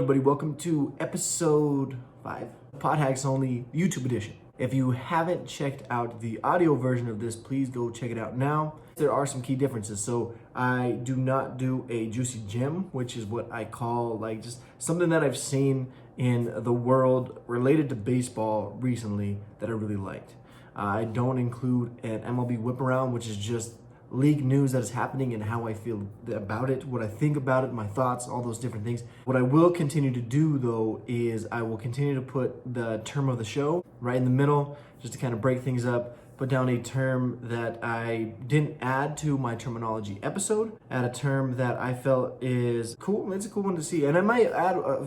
everybody, welcome to episode 5, Pod Hacks Only YouTube edition. If you haven't checked out the audio version of this, please go check it out now. There are some key differences. So I do not do a juicy gem, which is what I call like just something that I've seen in the world related to baseball recently that I really liked. I don't include an MLB whip around, which is just league news that is happening and how I feel about it, what I think about it, my thoughts, all those different things. What I will continue to do though is I will continue to put the term of the show right in the middle, just to kind of break things up, put down a term that I didn't add to my terminology episode, add a term that I felt is cool. It's a cool one to see. And I might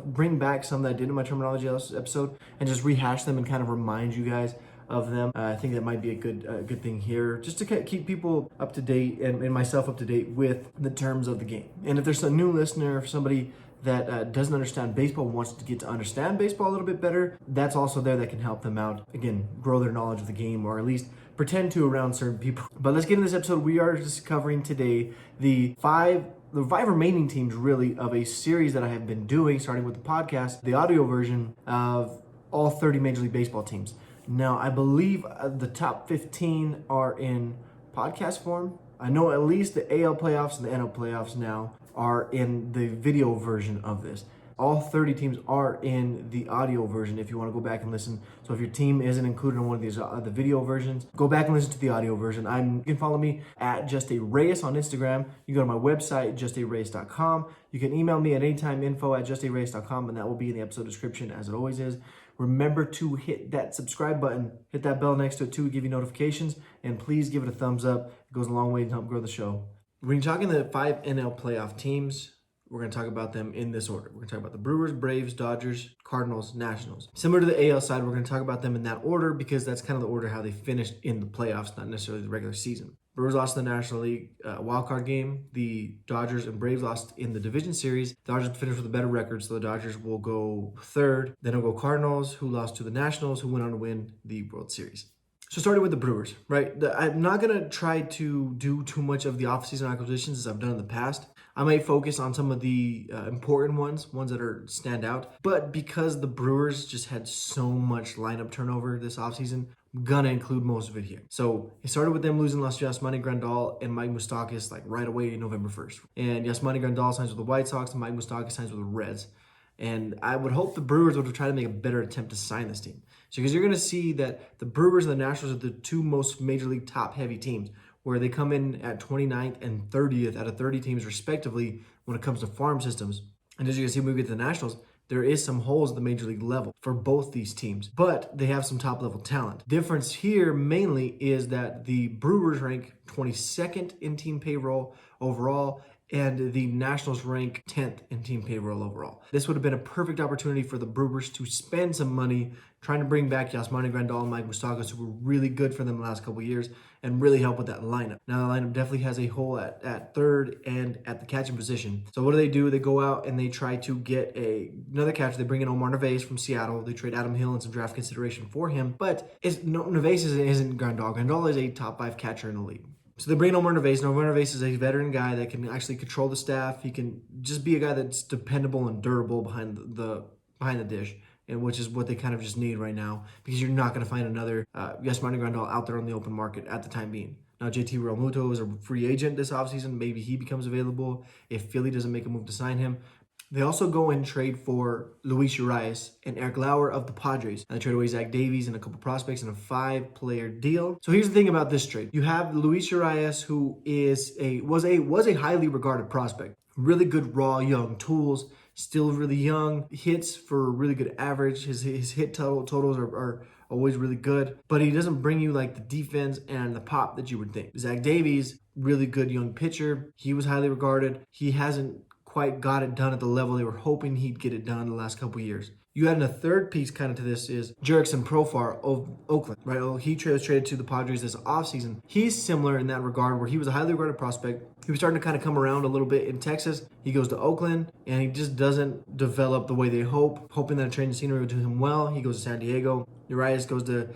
bring back some that I did in my terminology episode and just rehash them and kind of remind you guys of them. I think that might be a good thing here, just to keep people up to date and myself up to date with the terms of the game. And if there's a new listener, if somebody that doesn't understand baseball wants to get to understand baseball a little bit better, that's also there that can help them out. Again, grow their knowledge of the game, or at least pretend to around certain people. But let's get into this episode. We are just covering today the five remaining teams really of a series that I have been doing, starting with the podcast, the audio version of all 30 Major League Baseball teams. Now, I believe the top 15 are in podcast form. I know at least the AL playoffs and the NL playoffs now are in the video version of this. All 30 teams are in the audio version if you want to go back and listen. So if your team isn't included in one of these the video versions, go back and listen to the audio version. You can follow me at Just a Reyes on Instagram. You go to my website, justareyes.com. You can email me at anytime, info@justareyes.com, and that will be in the episode description as it always is. Remember to hit that subscribe button, hit that bell next to it too to give you notifications, and please give it a thumbs up. It goes a long way to help grow the show. We're going to talk in the 5 NL playoff teams. We're going to talk about them in this order. We're going to talk about the Brewers, Braves, Dodgers, Cardinals, Nationals. Similar to the AL side, we're going to talk about them in that order because that's kind of the order how they finished in the playoffs, not necessarily the regular season. Brewers lost in the National League wildcard game. The Dodgers and Braves lost in the division series. The Dodgers finished with a better record, so the Dodgers will go third. Then it'll go Cardinals, who lost to the Nationals, who went on to win the World Series. So starting with the Brewers, right? I'm not going to try to do too much of the offseason acquisitions as I've done in the past. I might focus on some of the important ones that stand out. But because the Brewers just had so much lineup turnover this offseason, I'm gonna include most of it here. So it started with them losing Yasmani Grandal and Mike Moustakas like right away November 1st. And Yasmani Grandal signs with the White Sox and Mike Moustakas signs with the Reds. And I would hope the Brewers would try to make a better attempt to sign this team. So because you're going to see that the Brewers and the Nationals are the two most Major League top-heavy teams, where they come in at 29th and 30th out of 30 teams respectively when it comes to farm systems. And as you can see when we get to the Nationals, there is some holes at the Major League level for both these teams, but they have some top-level talent. Difference here mainly is that the Brewers rank 22nd in team payroll overall, and the Nationals rank 10th in team payroll overall. This would have been a perfect opportunity for the Brewers to spend some money trying to bring back Yasmani Grandal and Mike Moustakas, who were really good for them the last couple of years, and really help with that lineup. Now, the lineup definitely has a hole at third and at the catching position. So what do? They go out and they try to get another catcher. They bring in Omar Narvaez from Seattle. They trade Adam Hill and some draft consideration for him. But Narvaez isn't Grandal. Grandal is a top 5 catcher in the league. So they bring in Omar Narvaez. Omar Narvaez is a veteran guy that can actually control the staff. He can just be a guy that's dependable and durable behind the dish, and which is what they kind of just need right now, because you're not going to find another Yasmani Grandal out there on the open market at the time being. Now, JT Realmuto is a free agent this offseason. Maybe he becomes available if Philly doesn't make a move to sign him. They also go and trade for Louis Reyes and Eric Lauer of the Padres. And they trade away Zach Davies and a couple prospects in a 5-player deal. So here's the thing about this trade. You have Louis Reyes, who was a highly regarded prospect. Really good raw young tools, still really young, hits for a really good average. His hit totals are always really good, but he doesn't bring you like the defense and the pop that you would think. Zach Davies, really good young pitcher. He was highly regarded. He hasn't quite got it done at the level they were hoping he'd get it done in the last couple of years. You add in a third piece kind of to this is Jurickson Profar of Oakland, right? He was traded to the Padres this offseason. He's similar in that regard where he was a highly regarded prospect. He was starting to kind of come around a little bit in Texas. He goes to Oakland and he just doesn't develop the way they hoping that trade scenery would do him well. He goes to San Diego. Reyes goes to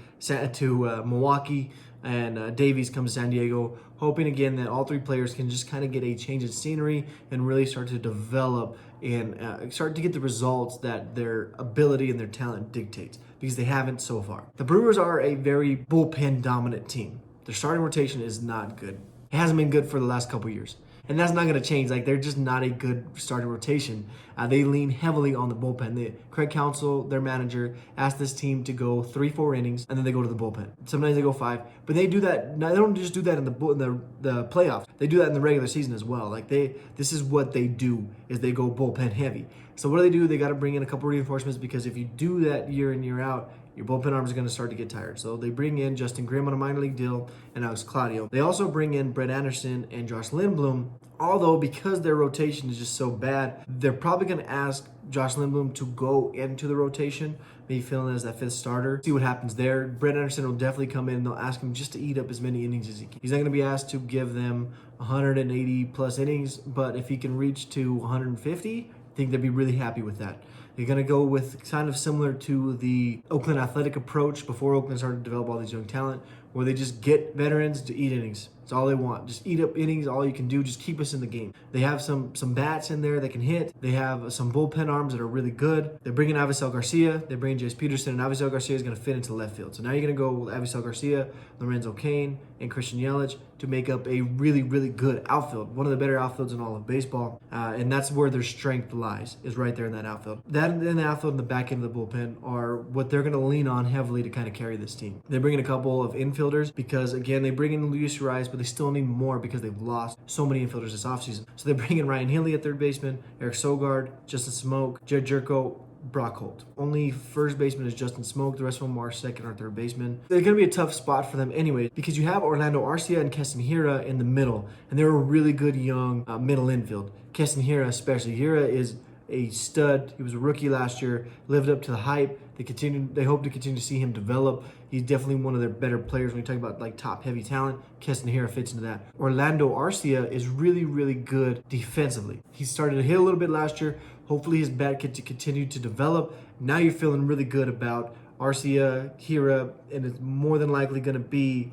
Milwaukee. and Davies comes to San Diego, hoping again that all three players can just kind of get a change in scenery and really start to develop and start to get the results that their ability and their talent dictates, because they haven't so far. The Brewers are a very bullpen dominant team. Their starting rotation is not good. It hasn't been good for the last couple years. And that's not going to change. Like, they're just not a good starting rotation. They lean heavily on the bullpen. Craig Counsell, their manager, asked this team to go 3-4 innings, and then they go to the bullpen. Sometimes they go 5, but they do that. They don't just do that in the playoffs. They do that in the regular season as well. Like, this is what they do, is they go bullpen heavy. So what do? They got to bring in a couple reinforcements, because if you do that year in, year out, your bullpen arms are going to start to get tired. So they bring in Justin Grimm on a minor league deal and Alex Claudio. They also bring in Brett Anderson and Josh Lindblom, although because their rotation is just so bad, they're probably going to ask Josh Lindblom to go into the rotation, maybe filling as that 5th starter. See what happens there. Brett Anderson will definitely come in, and they'll ask him just to eat up as many innings as he can. He's not going to be asked to give them 180 plus innings, but if he can reach to 150, I think they'd be really happy with that. They're going to go with kind of similar to the Oakland Athletic approach before Oakland started to develop all these young talent, where they just get veterans to eat innings. That's all they want. Just eat up innings. All you can do, just keep us in the game. They have some bats in there that can hit. They have some bullpen arms that are really good. They're bringing Avisel Garcia. They bring Jace Peterson, and Avisel Garcia is going to fit into left field. So now you're going to go with Avisel Garcia, Lorenzo Cain, and Christian Yelich to make up a really, really good outfield. One of the better outfields in all of baseball. And that's where their strength lies, is right there in that outfield. That and the outfield and the back end of the bullpen are what they're going to lean on heavily to kind of carry this team. They bring in a couple of infielders because, again, they bring in Louis Cardinals, but they still need more because they've lost so many infielders this offseason. So they bring in Ryan Healy at third baseman, Eric Sogard, Justin Smoke, Jed Jerko, Brock Holt. Only first baseman is Justin Smoke. The rest of them are second or third baseman. They're going to be a tough spot for them anyway, because you have Orlando Arcia and Keston Hiura in the middle, and they're a really good young middle infield. Keston Hiura especially. Hiura is a stud. He was a rookie last year, lived up to the hype. They hope to continue to see him develop. He's definitely one of their better players when you talk about like top heavy talent. Keston Hiura fits into that. Orlando Arcia is really, really good defensively. He started to hit a little bit last year. Hopefully his bat can continue to develop. Now you're feeling really good about Arcia, Hiura, and it's more than likely going to be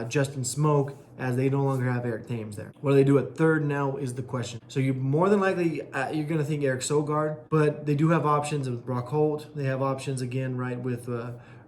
Justin Smoke, as they no longer have Eric Thames there. What do they do at third now is the question. So you're more than likely, you're going to think Eric Sogard, but they do have options with Brock Holt. They have options again, right, with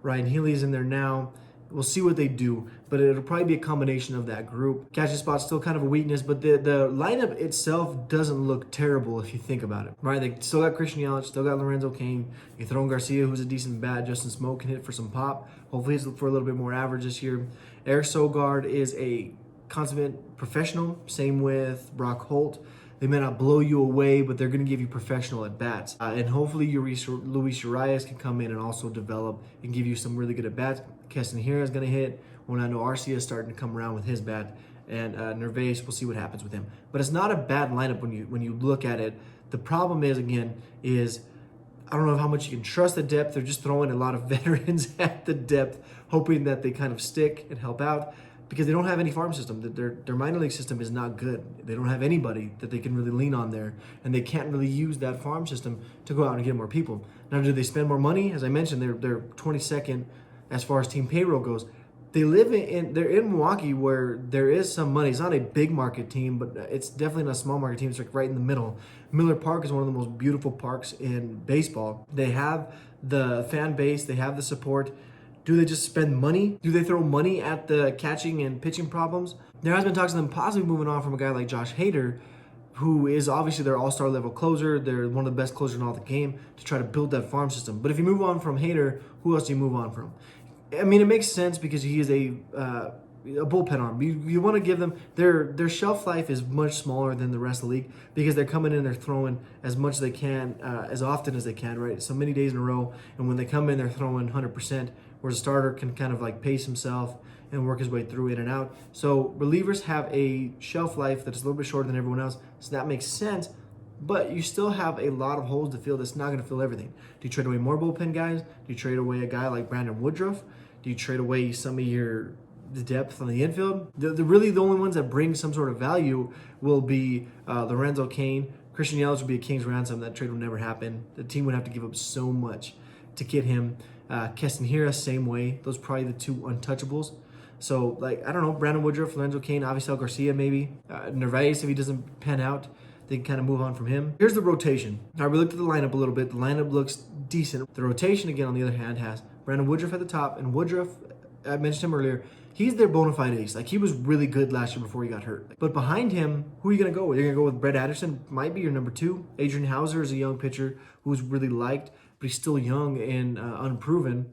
Ryan Healy's in there now. We'll see what they do, but it'll probably be a combination of that group. Catching spot's still kind of a weakness, but the lineup itself doesn't look terrible if you think about it, right? They still got Christian Yelich, still got Lorenzo Cain. You throw in Garcia, who's a decent bat. Justin Smoke can hit for some pop. Hopefully he's for a little bit more average this year. Eric Sogard is a consummate professional. Same with Brock Holt. They may not blow you away, but they're going to give you professional at-bats. And hopefully Louis Reyes can come in and also develop and give you some really good at-bats. Keston Hiura is going to hit. Orlando Arcia is starting to come around with his bat. And Nervais, we'll see what happens with him. But it's not a bad lineup when you look at it. The problem is, again, I don't know how much you can trust the depth. They're just throwing a lot of veterans at the depth, hoping that they kind of stick and help out, because they don't have any farm system. Their minor league system is not good. They don't have anybody that they can really lean on there, and they can't really use that farm system to go out and get more people. Now, do they spend more money? As I mentioned, they're 22nd as far as team payroll goes. They're in Milwaukee, where there is some money. It's not a big market team, but it's definitely not a small market team. It's like right in the middle. Miller Park is one of the most beautiful parks in baseball. They have the fan base. They have the support. Do they just spend money? Do they throw money at the catching and pitching problems? There has been talks of them possibly moving on from a guy like Josh Hader, who is obviously their all-star level closer. They're one of the best closers in all the game, to try to build that farm system. But if you move on from Hader, who else do you move on from? I mean, it makes sense because he is a bullpen arm. You want to give them their shelf life is much smaller than the rest of the league, because they're coming in, they're throwing as much as they can, as often as they can, right? So many days in a row, and when they come in, they're throwing 100%, whereas a starter can kind of like pace himself and work his way through in and out. So relievers have a shelf life that's a little bit shorter than everyone else, so that makes sense. But you still have a lot of holes to fill that's not going to fill everything. Do you trade away more bullpen guys? Do you trade away a guy like Brandon Woodruff? Do you trade away some of the depth on the infield? The only ones that bring some sort of value will be Lorenzo Cain. Christian Yelich would be a king's ransom. That trade will never happen. The team would have to give up so much to get him. Keston Hiura, same way. Those are probably the two untouchables. So, like, I don't know, Brandon Woodruff, Lorenzo Cain, Avisel Garcia, maybe. Reyes, if he doesn't pan out, they can kind of move on from him. Here's the rotation. All right, we looked at the lineup a little bit. The lineup looks decent. The rotation, again, on the other hand, has Brandon Woodruff at the top. And Woodruff, I mentioned him earlier, he's their bona fide ace. Like, he was really good last year before he got hurt. But behind him, who are you going to go with? You're going to go with Brett Anderson, might be your number 2. Adrian Hauser is a young pitcher who's really liked, but he's still young and unproven.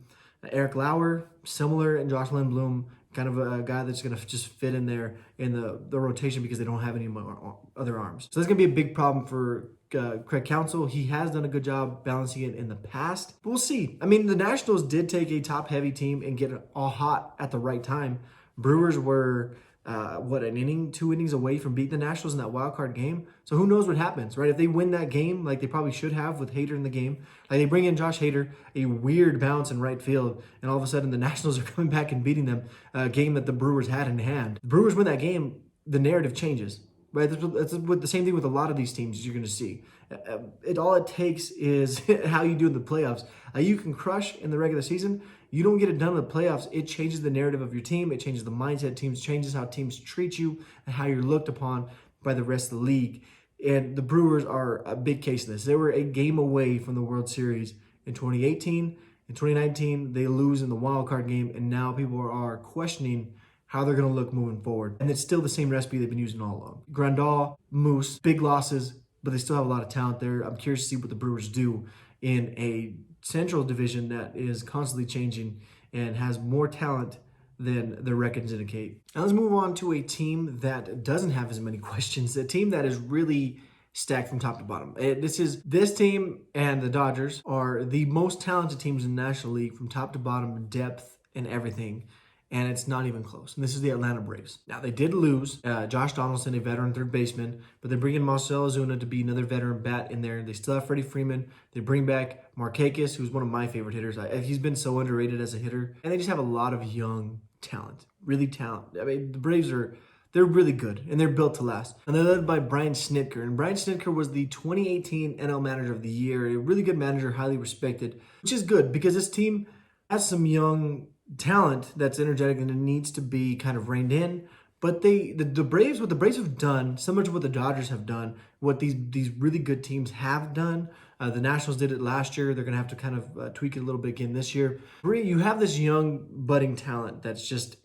Eric Lauer, similar, and Josh Lindblom, kind of a guy that's going to just fit in there in the rotation because they don't have any more other arms. So that's going to be a big problem for Craig Counsell. He has done a good job balancing it in the past, but we'll see. I mean, the Nationals did take a top-heavy team and get it all hot at the right time. Brewers were, an inning, 2 innings away from beating the Nationals in that wild card game. So who knows what happens, right? If they win that game, like they probably should have with Hader in the game, like they bring in Josh Hader, a weird bounce in right field, and all of a sudden the Nationals are coming back and beating them, a game that the Brewers had in hand. The Brewers win that game, the narrative changes, right? That's the same thing with a lot of these teams you're going to see. All it takes is how you do in the playoffs. You can crush in the regular season. You don't get it done in the playoffs. It changes the narrative of your team. It changes the mindset of teams, changes how teams treat you and how you're looked upon by the rest of the league. And the Brewers are a big case of this. They were a game away from the World Series in 2018. In 2019, they lose in the wild card game, and now people are questioning how they're going to look moving forward. And it's still the same recipe they've been using all along. Grandal, Moose, big losses, but they still have a lot of talent there. I'm curious to see what the Brewers do in a Central Division that is constantly changing and has more talent than their records indicate. Now let's move on to a team that doesn't have as many questions, a team that is really stacked from top to bottom. This team and the Dodgers are the most talented teams in the National League from top to bottom, depth and everything. And it's not even close. And this is the Atlanta Braves. Now, they did lose Josh Donaldson, a veteran third baseman, but they bring in Marcell Ozuna to be another veteran bat in there. They still have Freddie Freeman. They bring back Markakis, who's one of my favorite hitters. He's been so underrated as a hitter. And they just have a lot of young talent, really talented. I mean, the Braves they're really good, and they're built to last. And they're led by Brian Snitker. And Brian Snitker was the 2018 NL Manager of the Year, a really good manager, highly respected, which is good because this team has some young talent that's energetic and it needs to be kind of reined in. But the Braves, what the Braves have done, similar to what the Dodgers have done, what these really good teams have done. The Nationals did it last year. They're going to have to kind of tweak it a little bit again this year. You have this young budding talent that's just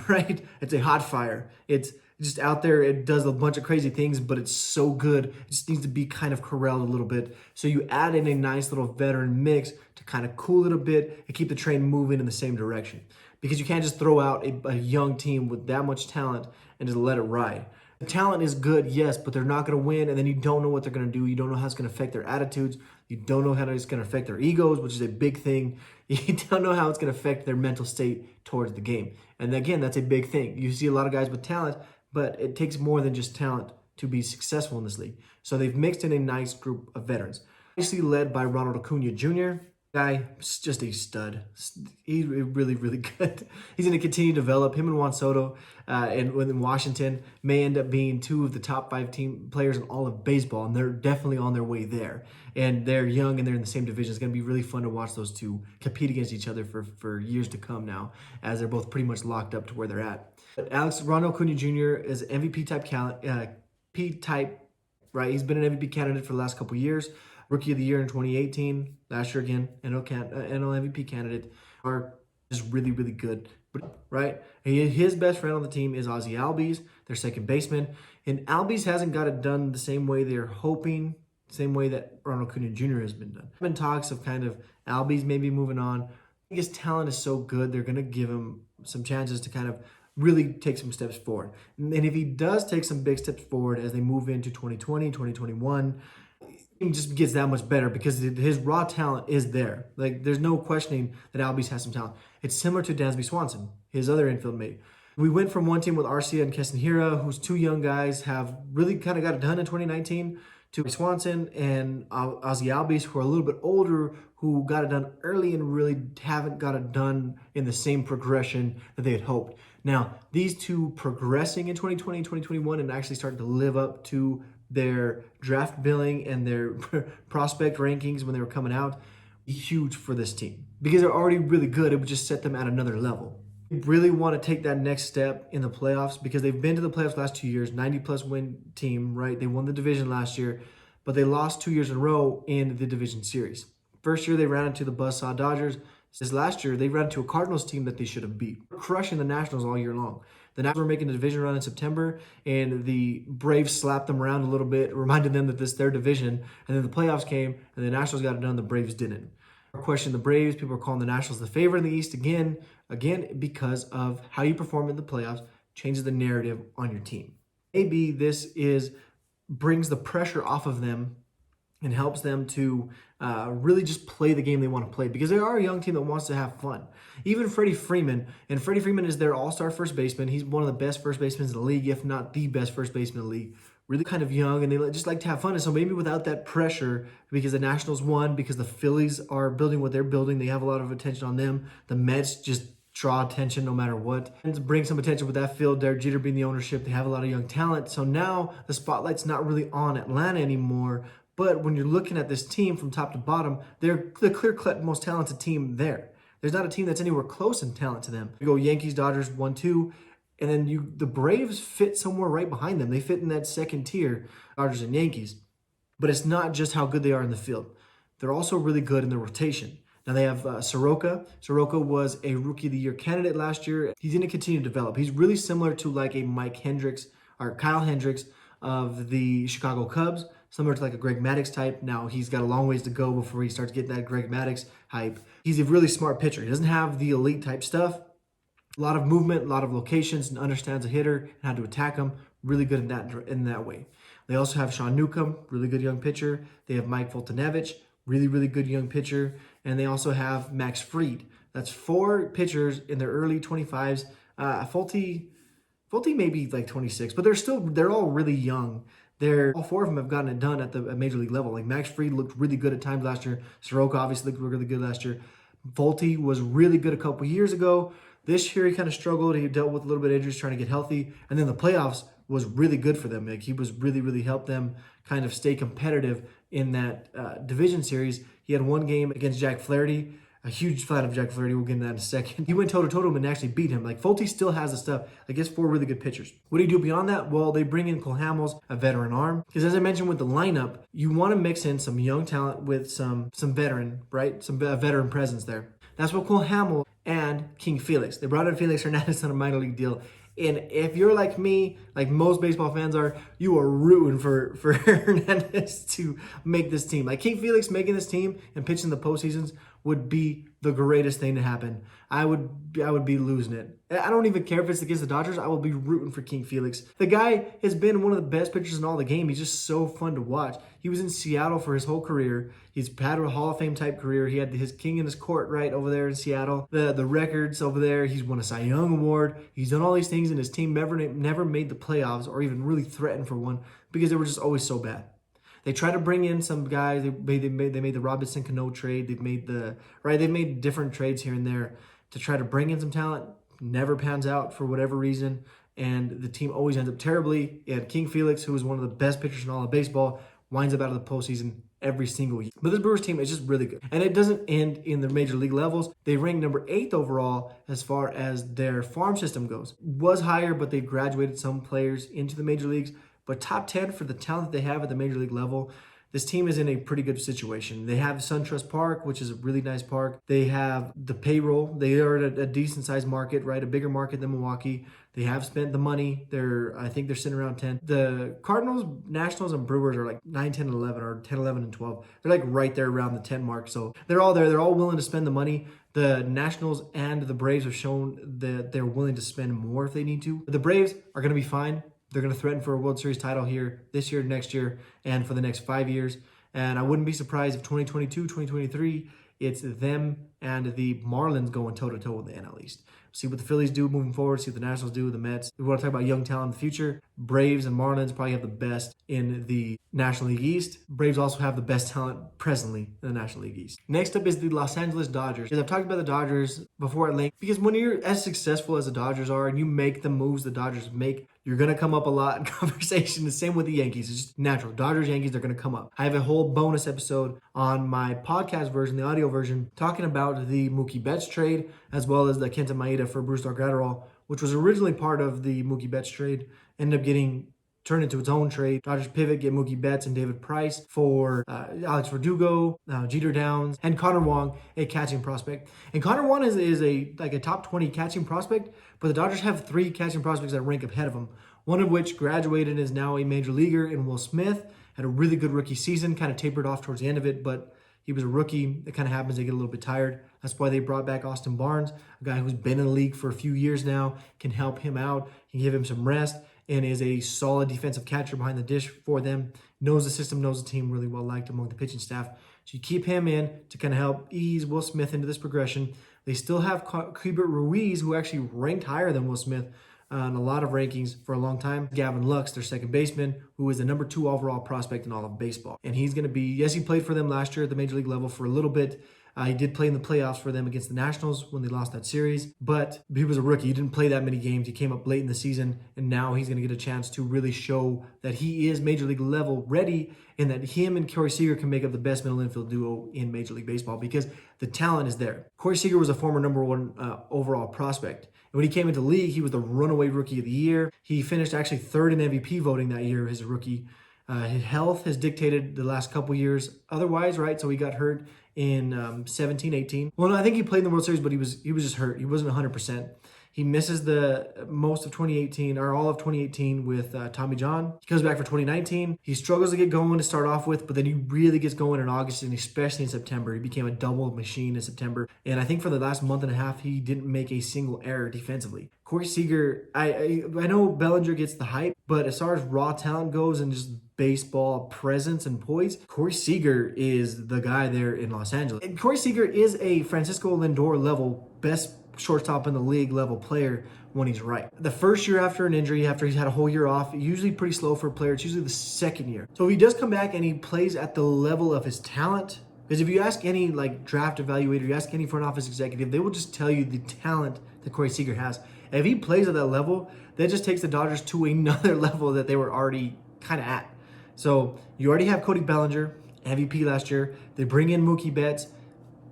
right? It's a hot fire. It's just out there. It does a bunch of crazy things, but it's so good. It just needs to be kind of corralled a little bit. So you add in a nice little veteran mix to kind of cool it a bit and keep the train moving in the same direction. Because you can't just throw out a young team with that much talent and just let it ride. The talent is good, yes, but they're not going to win, and then you don't know what they're going to do. You don't know how it's going to affect their attitudes. You don't know how it's going to affect their egos, which is a big thing. You don't know how it's going to affect their mental state towards the game. And again, that's a big thing. You see a lot of guys with talent, but it takes more than just talent to be successful in this league. So they've mixed in a nice group of veterans. Obviously led by Ronald Acuna Jr., guy, just a stud. He's really, really good. He's going to continue to develop. Him and Juan Soto and in Washington may end up being 2 of the top 5 team players in all of baseball, and they're definitely on their way there. And they're young and they're in the same division. It's going to be really fun to watch those two compete against each other for years to come now, as they're both pretty much locked up to where they're at. But Ronald Acuna Jr. is MVP type, right? He's been an MVP candidate for the last couple years. Rookie of the Year in 2018, last year again, NL MVP candidate, are just really, really good, right? His best friend on the team is Ozzie Albies, their second baseman, and Albies hasn't got it done the same way they're hoping, same way that Ronald Acuna Jr. has been done. There's been talks of kind of Albies maybe moving on. I think his talent is so good, they're going to give him some chances to kind of really take some steps forward. And if he does take some big steps forward as they move into 2020, 2021, he just gets that much better because his raw talent is there. Like, there's no questioning that Albies has some talent. It's similar to Dansby Swanson, his other infield mate. We went from one team with Arcia and Castanheira, whose 2 young guys have really kind of got it done in 2019, to Swanson and Ozzie Albies, who are a little bit older, who got it done early and really haven't got it done in the same progression that they had hoped. Now, these two progressing in 2020 and 2021 and actually starting to live up to their draft billing and their prospect rankings when they were coming out, huge for this team. Because they're already really good, it would just set them at another level. really want to take that next step in the playoffs because they've been to the playoffs the last 2 years, 90-plus win team, right? They won the division last year, but they lost 2 years in a row in the division series. First year, they ran into the buzzsaw Dodgers. This last year, they ran into a Cardinals team that they should have beat, crushing the Nationals all year long. The Nationals were making the division run in September, and the Braves slapped them around a little bit, reminded them that this is their division, and then the playoffs came, and the Nationals got it done, the Braves didn't. Question the Braves, people are calling the Nationals the favorite in the East again because of how you perform in the playoffs changes the narrative on your team. Maybe this brings the pressure off of them and helps them to really just play the game they want to play because they are a young team that wants to have fun. Even Freddie Freeman is their all-star first baseman. He's one of the best first basemen in the league, if not the best first baseman in the league. Really kind of young, and they just like to have fun. And so maybe without that pressure, because the Nationals won, because the Phillies are building what they're building, they have a lot of attention on them. The Mets just draw attention no matter what. And to bring some attention with that field, Derek Jeter being the ownership, they have a lot of young talent. So now the spotlight's not really on Atlanta anymore. But when you're looking at this team from top to bottom, they're the clear-cut most talented team there. There's not a team that's anywhere close in talent to them. You go Yankees, Dodgers, 1-2. And then the Braves fit somewhere right behind them. They fit in that second tier, Dodgers and Yankees. But it's not just how good they are in the field. They're also really good in the rotation. Now they have Soroka. Soroka was a Rookie of the Year candidate last year. He's going to continue to develop. He's really similar to like a Kyle Hendricks of the Chicago Cubs, similar to like a Greg Maddux type. Now he's got a long ways to go before he starts getting that Greg Maddux hype. He's a really smart pitcher. He doesn't have the elite type stuff. A lot of movement, a lot of locations, and understands a hitter and how to attack him. Really good in that way. They also have Sean Newcomb, really good young pitcher. They have Mike Foltynewicz, really, really good young pitcher. And they also have Max Fried. That's 4 pitchers in their early 25s. Folty may be like 26, but they're all really young. All 4 of them have gotten it done at the major league level. Like Max Fried looked really good at times last year. Soroka obviously looked really good last year. Folty was really good a couple years ago. This year he kind of struggled. He dealt with a little bit of injuries trying to get healthy. And then the playoffs was really good for them. Like he was really helped them kind of stay competitive in that division series. He had one game against Jack Flaherty. A huge fan of Jack Flirty. We'll get into that in a second. He went toe-to-toe with him and actually beat him. Like, Folty still has the stuff. I guess 4 really good pitchers. What do you do beyond that? Well, they bring in Cole Hamels, a veteran arm. Because as I mentioned with the lineup, you want to mix in some young talent with some veteran, right? Some veteran presence there. That's what Cole Hamels and King Felix. They brought in Felix Hernandez on a minor league deal. And if you're like me, like most baseball fans are, you are rooting for Hernandez to make this team. Like King Felix making this team and pitching the postseasons would be the greatest thing to happen. I would be losing it. I don't even care if it's against the Dodgers. I will be rooting for King Felix. The guy has been one of the best pitchers in all the game. He's just so fun to watch. He was in Seattle for his whole career. He's had a Hall of Fame type career. He had his king in his court right over there in Seattle. The records over there. He's won a Cy Young Award. He's done all these things, and his team never made the playoffs or even really threatened for one because they were just always so bad. They try to bring in some guys. They made the Robinson Cano trade. They've made different trades here and there to try to bring in some talent. Never pans out for whatever reason, and the team always ends up terribly. And King Felix, who is one of the best pitchers in all of baseball, winds up out of the postseason every single year. But this Brewers team is just really good. And it doesn't end in the major league levels. They rank number 8th overall as far as their farm system goes. Was higher, but they graduated some players into the major leagues. But top 10 for the talent that they have at the major league level, this team is in a pretty good situation. They have SunTrust Park, which is a really nice park. They have the payroll. They are at a decent-sized market, right? A bigger market than Milwaukee. They have spent the money. I think they're sitting around 10. The Cardinals, Nationals, and Brewers are like 9, 10, and 11, or 10, 11, and 12. They're like right there around the 10 mark. So they're all there. They're all willing to spend the money. The Nationals and the Braves have shown that they're willing to spend more if they need to. The Braves are going to be fine. They're going to threaten for a World Series title here this year, next year, and for the next 5 years. And I wouldn't be surprised if 2022, 2023, it's them and the Marlins going toe-to-toe with the NL East. See what the Phillies do moving forward, see what the Nationals do, the Mets. We want to talk about young talent in the future. Braves and Marlins probably have the best in the National League East. Braves also have the best talent presently in the National League East. Next up is the Los Angeles Dodgers. I've talked about the Dodgers before at length because when you're as successful as the Dodgers are and you make the moves the Dodgers make, you're going to come up a lot in conversation. The same with the Yankees. It's just natural. Dodgers, Yankees, they're going to come up. I have a whole bonus episode on my podcast version, the audio version, talking about out the Mookie Betts trade, as well as the Kenta Maeda for Bruce Dark-Gratterall, which was originally part of the Mookie Betts trade, ended up getting turned into its own trade. Dodgers pivot, get Mookie Betts and David Price for Alex Verdugo, Jeter Downs, and Connor Wong, a catching prospect. And Connor Wong is a top 20 catching prospect, but the Dodgers have 3 catching prospects that rank ahead of him. One of which graduated and is now a major leaguer in Will Smith. Had a really good rookie season, kind of tapered off towards the end of it, but he was a rookie. It kind of happens, they get a little bit tired. That's why they brought back Austin Barnes, a guy who's been in the league for a few years now, can help him out, can give him some rest, and is a solid defensive catcher behind the dish for them. Knows the system, knows the team, really well liked among the pitching staff. So you keep him in to kind of help ease Will Smith into this progression. They still have Keibert Ruiz, who actually ranked higher than Will Smith on a lot of rankings for a long time. Gavin Lux, their second baseman, who is the number 2 overall prospect in all of baseball. And he's going to be, yes, he played for them last year at the major league level for a little bit. He did play in the playoffs for them against the Nationals when they lost that series, but he was a rookie. He didn't play that many games. He came up late in the season, and now he's going to get a chance to really show that he is major league level ready, and that him and Corey Seager can make up the best middle infield duo in Major League Baseball because the talent is there. Corey Seager was a former number 1 overall prospect. And when he came into the league, he was the runaway rookie of the year. He finished actually 3rd in MVP voting that year as a rookie. His health has dictated the last couple years otherwise, right? So he got hurt in 17, 18. Well, no, I think he played in the World Series, but he was just hurt. He wasn't 100%. He misses the most of 2018, or all of 2018 with Tommy John. He comes back for 2019. He struggles to get going to start off with, but then he really gets going in August and especially in September. He became a double machine in September. And I think for the last month and a half, he didn't make a single error defensively. Corey Seager, I know Bellinger gets the hype, but as far as raw talent goes and just baseball presence and poise, Corey Seager is the guy there in Los Angeles. And Corey Seager is a Francisco Lindor level best shortstop in the league level player when he's right. The first year after an injury, after he's had a whole year off, usually pretty slow for a player. It's usually the second year. So if he does come back and he plays at the level of his talent, because if you ask any draft evaluator, you ask any front office executive, they will just tell you the talent that Corey Seager has. And if he plays at that level, that just takes the Dodgers to another level that they were already kind of at. So you already have Cody Bellinger, MVP last year. They bring in Mookie Betts,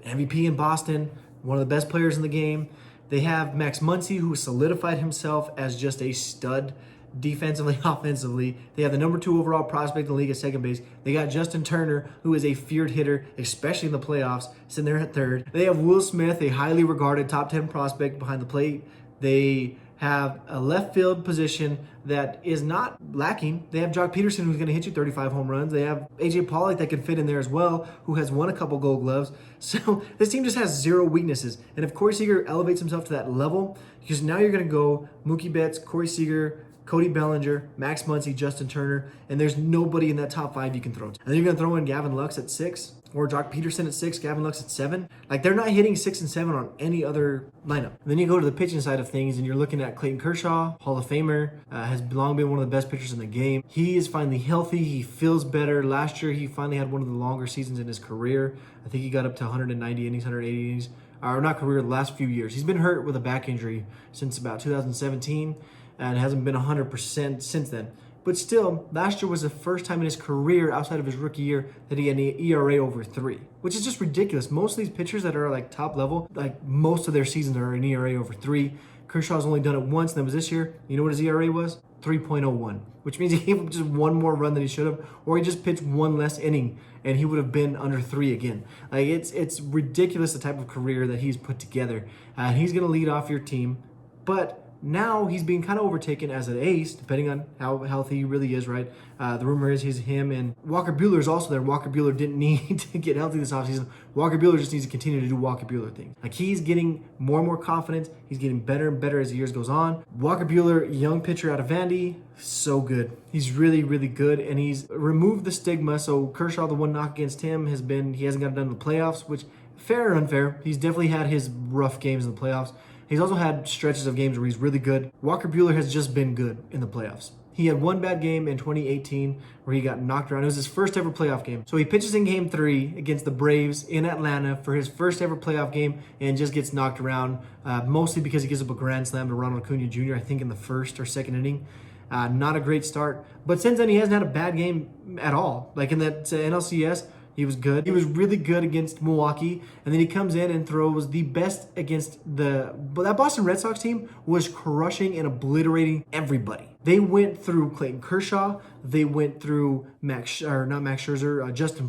MVP in Boston, one of the best players in the game. They have Max Muncy, who solidified himself as just a stud defensively, offensively. They have the number 2 overall prospect in the league at second base. They got Justin Turner, who is a feared hitter, especially in the playoffs, sitting there at third. They have Will Smith, a highly regarded top 10 prospect behind the plate. They have a left field position that is not lacking. They have Jock Peterson, who's going to hit you 35 home runs. They have AJ Pollock that can fit in there as well, who has won a couple Gold Gloves. So this team just has 0 weaknesses. And if Corey Seager elevates himself to that level, because now you're going to go Mookie Betts, Corey Seager, Cody Bellinger, Max Muncy, Justin Turner, and there's nobody in that top 5 you can throw to. And then you're going to throw in Gavin Lux at 6, or Jock Peterson at 6, Gavin Lux at 7. They're not hitting 6 and 7 on any other lineup. And then you go to the pitching side of things, and you're looking at Clayton Kershaw, Hall of Famer, has long been one of the best pitchers in the game. He is finally healthy. He feels better. Last year, he finally had one of the longer seasons in his career. I think he got up to 190 innings, 180 innings. Or not career, the last few years. He's been hurt with a back injury since about 2017. And hasn't been 100% since then. But still, last year was the first time in his career outside of his rookie year that he had an ERA over 3, which is just ridiculous. Most of these pitchers that are top level, most of their seasons are an ERA over 3. Kershaw's only done it once, and that was this year. You know what his ERA was? 3.01, which means he gave up just one more run than he should have, or he just pitched one less inning and he would have been under 3 again. It's ridiculous the type of career that he's put together. He's going to lead off your team, but now he's being kind of overtaken as an ace, depending on how healthy he really is, right? The rumor is him and Walker Buehler is also there. Walker Buehler didn't need to get healthy this offseason. Walker Buehler just needs to continue to do Walker Buehler things. He's getting more and more confident. He's getting better and better as the years goes on. Walker Buehler, young pitcher out of Vandy, so good. He's really, really good, and he's removed the stigma. So Kershaw, the one knock against him has been he hasn't got it done in the playoffs, which fair or unfair. He's definitely had his rough games in the playoffs. He's also had stretches of games where he's really good. Walker Buehler has just been good in the playoffs. He had one bad game in 2018 where he got knocked around. It was his first ever playoff game. So he pitches in game 3 against the Braves in Atlanta for his first ever playoff game and just gets knocked around, mostly because he gives up a grand slam to Ronald Acuna Jr., I think in the first or second inning. Not a great start. But since then, he hasn't had a bad game at all. In that NLCS, He was good. He was really good against Milwaukee, and then he comes in and throws the best against but that Boston Red Sox team was crushing and obliterating everybody. They went through Clayton Kershaw. They went through Justin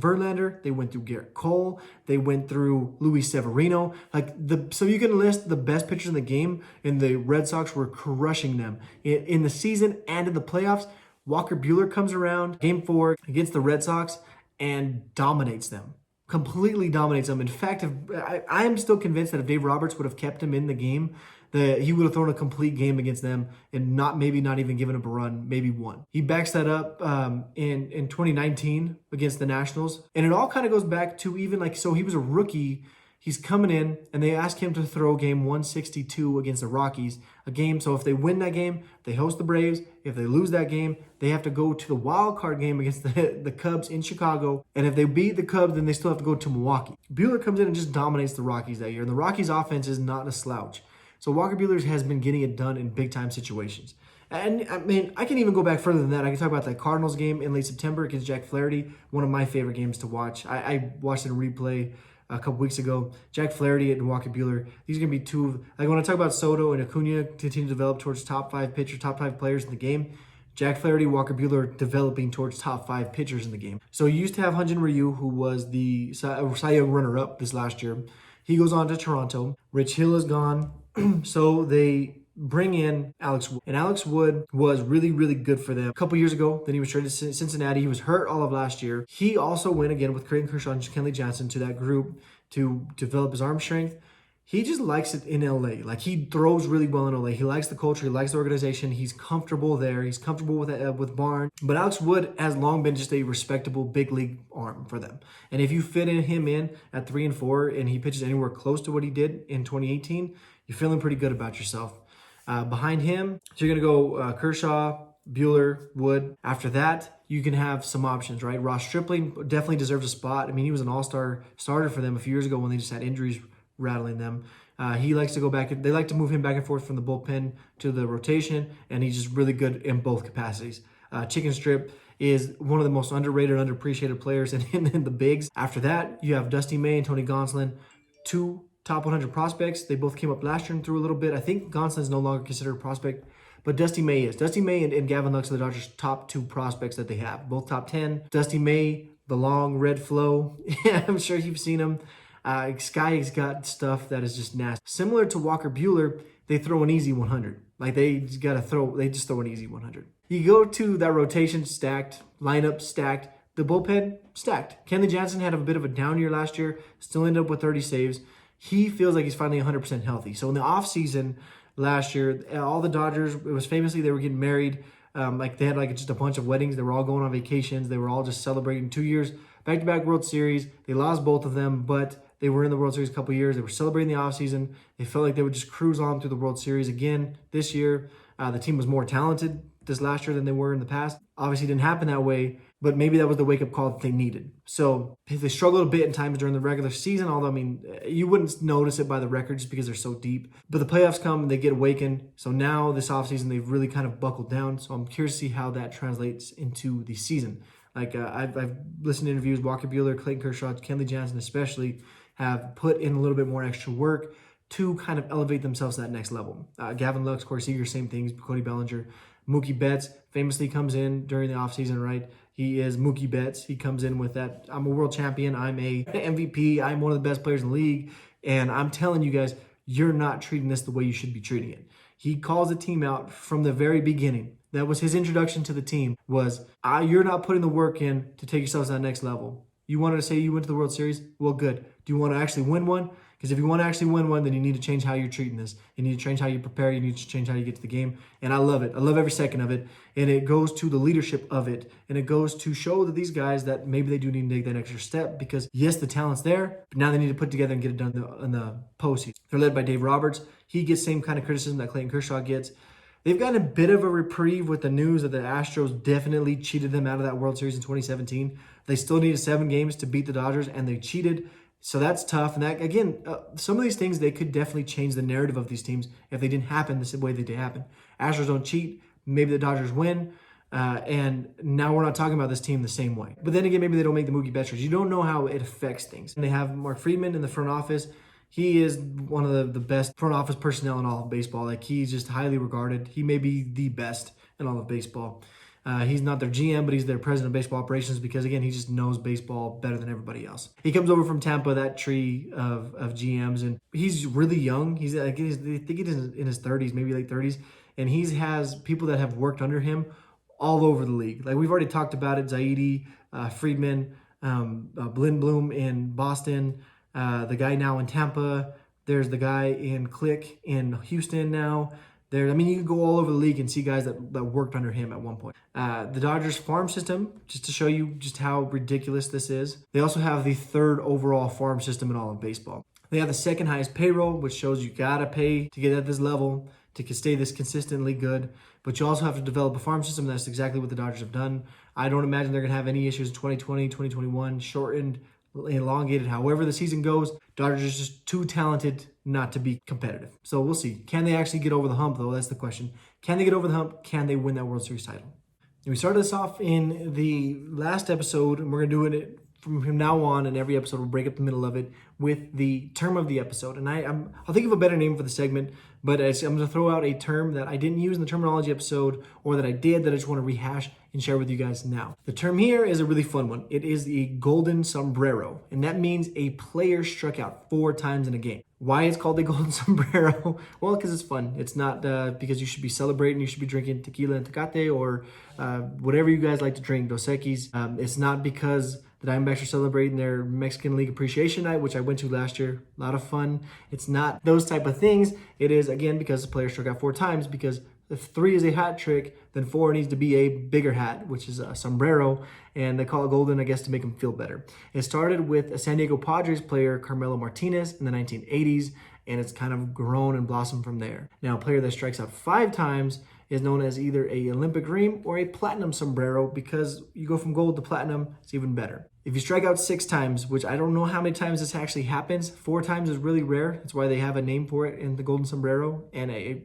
Verlander. They went through Garrett Cole. They went through Luis Severino. So you can list the best pitchers in the game, and the Red Sox were crushing them in the season and in the playoffs. Walker Buehler comes around, Game 4 against the Red Sox, and dominates them. Completely dominates them. In fact, I am still convinced that if Dave Roberts would have kept him in the game, he would have thrown a complete game against them and not even given up a run, maybe one. He backs that up in 2019 against the Nationals. And it all kind of goes back to so he was a rookie. He's coming in, and they ask him to throw game 162 against the Rockies. So if they win that game, they host the Braves. If they lose that game, they have to go to the wild card game against the Cubs in Chicago. And if they beat the Cubs, then they still have to go to Milwaukee. Buehler comes in and just dominates the Rockies that year. And the Rockies' offense is not a slouch. So Walker Buehler has been getting it done in big-time situations. And, I mean, I can even go back further than that. I can talk about that Cardinals game in late September against Jack Flaherty, one of my favorite games to watch. I watched it in replay a couple weeks ago. Jack Flaherty and Walker Buehler. These are going to be two of, when I talk about Soto and Acuna continue to develop towards top 5 players in the game, Jack Flaherty, Walker Buehler developing towards top 5 pitchers in the game. So you used to have Hyun-Jin Ryu, who was the Cy Young runner-up this last year. He goes on to Toronto. Rich Hill is gone. So they bring in Alex Wood. And Alex Wood was really, really good for them a couple years ago. Then he was traded to Cincinnati. He was hurt all of last year. He also went again with Clayton Kershaw and Kenley Jansen to that group to develop his arm strength. He just likes it in LA. He throws really well in LA. He likes the culture. He likes the organization. He's comfortable there. He's comfortable with Barnes. But Alex Wood has long been just a respectable big league arm for them. And if you fit him in at 3 and 4 and he pitches anywhere close to what he did in 2018, you're feeling pretty good about yourself. Behind him, so you're going to go Kershaw, Buehler, Wood. After that, you can have some options, right? Ross Stripling definitely deserves a spot. I mean, he was an all-star starter for them a few years ago when they just had injuries rattling them. He likes to go back. They like to move him back and forth from the bullpen to the rotation, and he's just really good in both capacities. Chicken Strip is one of the most underrated, underappreciated players in the bigs. After that, you have Dusty May and Tony Gonsolin, 2 top 100 prospects. They both came up last year and threw a little bit. I think Gonsolin is no longer considered a prospect, but Dusty May is. Dusty May and Gavin Lux are the Dodgers' top 2 prospects that they have, both top 10. Dusty May, the long red flow. I'm sure you've seen him. Sky's got stuff that is just nasty. Similar to Walker Buehler, they throw an easy 100. They just throw an easy 100. You go to that rotation stacked, lineup stacked, the bullpen stacked. Kenley Jansen had a bit of a down year last year, still ended up with 30 saves. He feels like he's finally 100% healthy. So in the offseason last year, all the Dodgers, it was famously they were getting married. They had just a bunch of weddings. They were all going on vacations. They were all just celebrating 2 years, back-to-back World Series. They lost both of them, but they were in the World Series a couple years. They were celebrating the offseason. They felt like they would just cruise on through the World Series again this year. The team was more talented this last year than they were in the past. Obviously, it didn't happen that way, but maybe that was the wake-up call that they needed. So they struggled a bit in times during the regular season, although, you wouldn't notice it by the record just because they're so deep. But the playoffs come and they get awakened. So now this offseason, they've really kind of buckled down. So I'm curious to see how that translates into the season. I've listened to interviews, Walker Buehler, Clayton Kershaw, Kenley Jansen especially, have put in a little bit more extra work to kind of elevate themselves to that next level. Gavin Lux, Corey Seager, same things, Cody Bellinger. Mookie Betts famously comes in during the offseason, right? He is Mookie Betts. He comes in with that, I'm a world champion, I'm a MVP, I'm one of the best players in the league, and I'm telling you guys, you're not treating this the way you should be treating it. He calls the team out from the very beginning. That was his introduction to the team, was, you're not putting the work in to take yourselves to that next level. You wanted to say you went to the World Series? Well, good. Do you want to actually win one? Because if you want to actually win one, then you need to change how you're treating this. You need to change how you prepare. You need to change how you get to the game. And I love it. I love every second of it. And it goes to the leadership of it. And it goes to show that these guys that maybe they do need to take that extra step because, yes, the talent's there, but now they need to put together and get it done in the postseason. They're led by Dave Roberts. He gets same kind of criticism that Clayton Kershaw gets. They've gotten a bit of a reprieve with the news that the Astros definitely cheated them out of that World Series in 2017. They still needed 7 games to beat the Dodgers, and they cheated. So that's tough. And that, again, some of these things, they could definitely change the narrative of these teams if they didn't happen the way they did happen. Astros don't cheat. Maybe the Dodgers win. And now we're not talking about this team the same way. But then again, maybe they don't make the Mookie Betts trades. You don't know how it affects things. And they have Mark Friedman in the front office. He is one of the best front office personnel in all of baseball. Like, he's just highly regarded. He may be the best in all of baseball. He's not their GM, but he's their president of baseball operations because, again, he just knows baseball better than everybody else. He comes over from Tampa, that tree of GMs, and he's really young. I think he's in his 30s, maybe late 30s, and he has people that have worked under him all over the league. Like, we've already talked about it, Zaidi, Friedman, Lindblom in Boston, the guy now in Tampa. There's the guy in Click in Houston now. You can go all over the league and see guys that worked under him at one point. The Dodgers farm system, just to show you just how ridiculous this is. They also have the 3rd overall farm system in all of baseball. They have the 2nd highest payroll, which shows you gotta pay to get at this level, to stay this consistently good. But you also have to develop a farm system. That's exactly what the Dodgers have done. I don't imagine they're gonna have any issues in 2020, 2021, shortened, elongated, however the season goes. Dodgers are just too talented not to be competitive. So we'll see. Can they actually get over the hump, though? That's the question. Can they get over the hump? Can they win that World Series title? And we started this off in the last episode, and we're going to do it from now on, and every episode we'll break up the middle of it with the term of the episode. And I'll think of a better name for the segment, but I'm going to throw out a term that I didn't use in the terminology episode, or that I did, that I just want to rehash and share with you guys now. The term here is a really fun one. It is the golden sombrero, and that means a player struck out 4 times in a game. Why it's called the golden sombrero? Well, because it's fun. It's not because you should be celebrating, you should be drinking tequila and Tecate, or whatever you guys like to drink, Dos Equis. It's not because the Diamondbacks are celebrating their Mexican League Appreciation Night, which I went to last year. A lot of fun. It's not those type of things. It is, again, because the player struck out 4 times, because if 3 is a hat trick, then 4 needs to be a bigger hat, which is a sombrero, and they call it golden, I guess, to make them feel better. It started with a San Diego Padres player, Carmelo Martinez, in the 1980s, and it's kind of grown and blossomed from there. Now, a player that strikes out 5 times is known as either a Olympic Dream or a platinum sombrero, because you go from gold to platinum, it's even better. If you strike out 6 times, which I don't know how many times this actually happens, 4 times is really rare. That's why they have a name for it in the golden sombrero. And a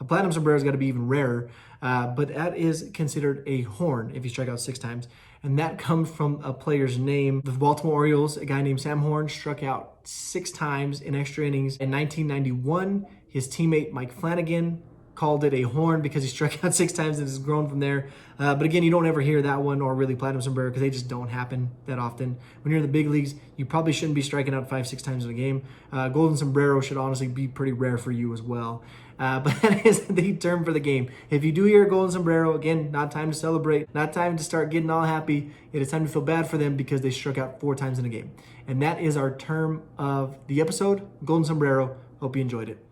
platinum sombrero has got to be even rarer. But that is considered a horn if you strike out 6 times. And that comes from a player's name. The Baltimore Orioles, a guy named Sam Horn, struck out 6 times in extra innings. In 1991, his teammate Mike Flanagan called it a horn because he struck out 6 times and has grown from there. But again, you don't ever hear that one or really platinum sombrero because they just don't happen that often. When you're in the big leagues, you probably shouldn't be striking out 5-6 times in a game. Golden sombrero should honestly be pretty rare for you as well. But that is the term for the game. If you do hear a golden sombrero, again, not time to celebrate, not time to start getting all happy. It is time to feel bad for them because they struck out 4 times in a game. And that is our term of the episode, golden sombrero. Hope you enjoyed it.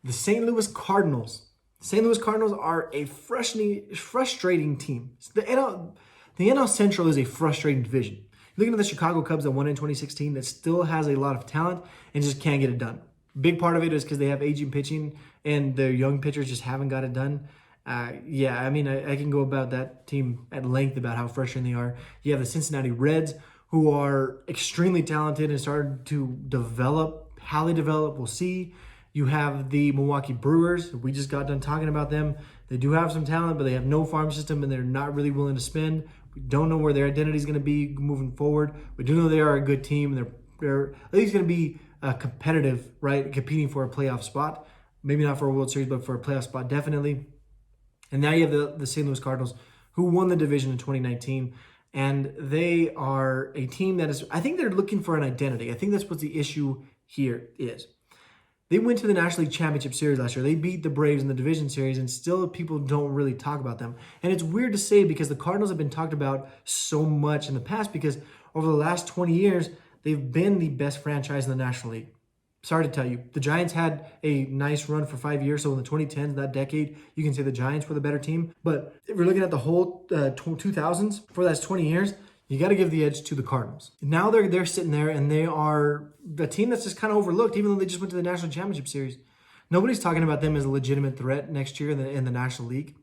The St. Louis Cardinals. St. Louis Cardinals are a frustrating team. The NL Central is a frustrating division. You're looking at the Chicago Cubs that won in 2016 that still has a lot of talent and just can't get it done. Big part of it is because they have aging pitching and their young pitchers just haven't got it done. I can go about that team at length about how frustrating they are. You have the Cincinnati Reds, who are extremely talented and started to develop. How they develop, we'll see. You have the Milwaukee Brewers. We just got done talking about them. They do have some talent, but they have no farm system, and they're not really willing to spend. We don't know where their identity is going to be moving forward. We do know they are a good team. They're at least going to be competitive, right? Competing for a playoff spot. Maybe not for a World Series, but for a playoff spot, definitely. And now you have the St. Louis Cardinals, who won the division in 2019. And they are a team that is, I think they're looking for an identity. I think that's what the issue here is. They went to the National League Championship Series last year. They beat the Braves in the division series, and still people don't really talk about them. And it's weird to say because the Cardinals have been talked about so much in the past because over the last 20 years, they've been the best franchise in the National League. Sorry to tell you. The Giants had a nice run for 5 years. So in the 2010s, that decade, you can say the Giants were the better team. But if you're looking at the whole 2000s, for that's 20 years, you got to give the edge to the Cardinals. Now they're sitting there, and they are the team that's just kind of overlooked, even though they just went to the National Championship Series. Nobody's talking about them as a legitimate threat next year in the National League.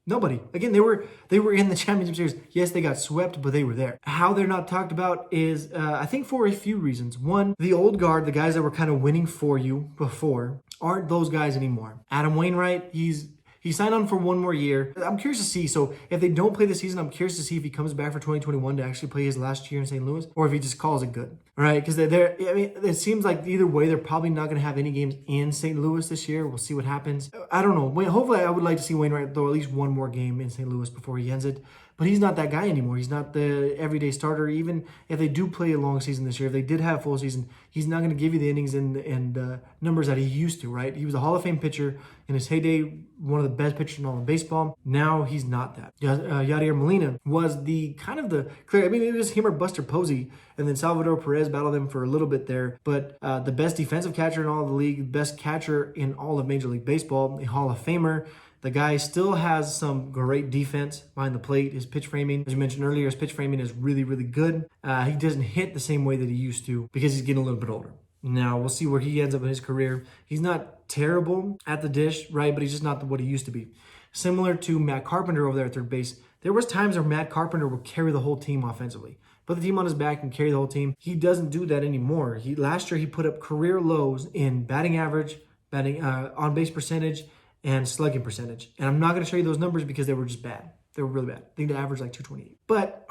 Nobody. Again, they were in the Championship Series. Yes, they got swept, but they were there. How they're not talked about is, I think, for a few reasons. One, the old guard, the guys that were kind of winning for you before, aren't those guys anymore. Adam Wainwright, he's He signed on for one more year. I'm curious to see. So if they don't play the season, I'm curious to see if he comes back for 2021 to actually play his last year in St. Louis, or if he just calls it good. All right, because I mean, it seems like either way, they're probably not going to have any games in St. Louis this year. We'll see what happens. I don't know. Hopefully, I would like to see Wainwright throw at least one more game in St. Louis before he ends it. But he's not that guy anymore. He's not the everyday starter. Even if they do play a long season this year, if they did have a full season, he's not going to give you the innings and numbers that he used to, right? He was a Hall of Fame pitcher in his heyday, one of the best pitchers in all of baseball. Now he's not that. Yadier Molina was the kind of the clear. I mean, it was him or Buster Posey, and then Salvador Perez battled them for a little bit there. But the best defensive catcher in all of the league, best catcher in all of Major League Baseball, a Hall of Famer. The guy still has some great defense behind the plate. His pitch framing, as you mentioned earlier, his pitch framing is really, really good. He doesn't hit the same way that he used to because he's getting a little bit older. Now, we'll see where he ends up in his career. He's not terrible at the dish, right? But he's just not what he used to be. Similar to Matt Carpenter over there at third base, there was times where Matt Carpenter would carry the whole team offensively. Put the team on his back and carry the whole team. He doesn't do that anymore. Last year, he put up career lows in batting average, on-base percentage, and slugging percentage. And I'm not going to show you those numbers because they were just bad. They were really bad. I think they averaged like 228. But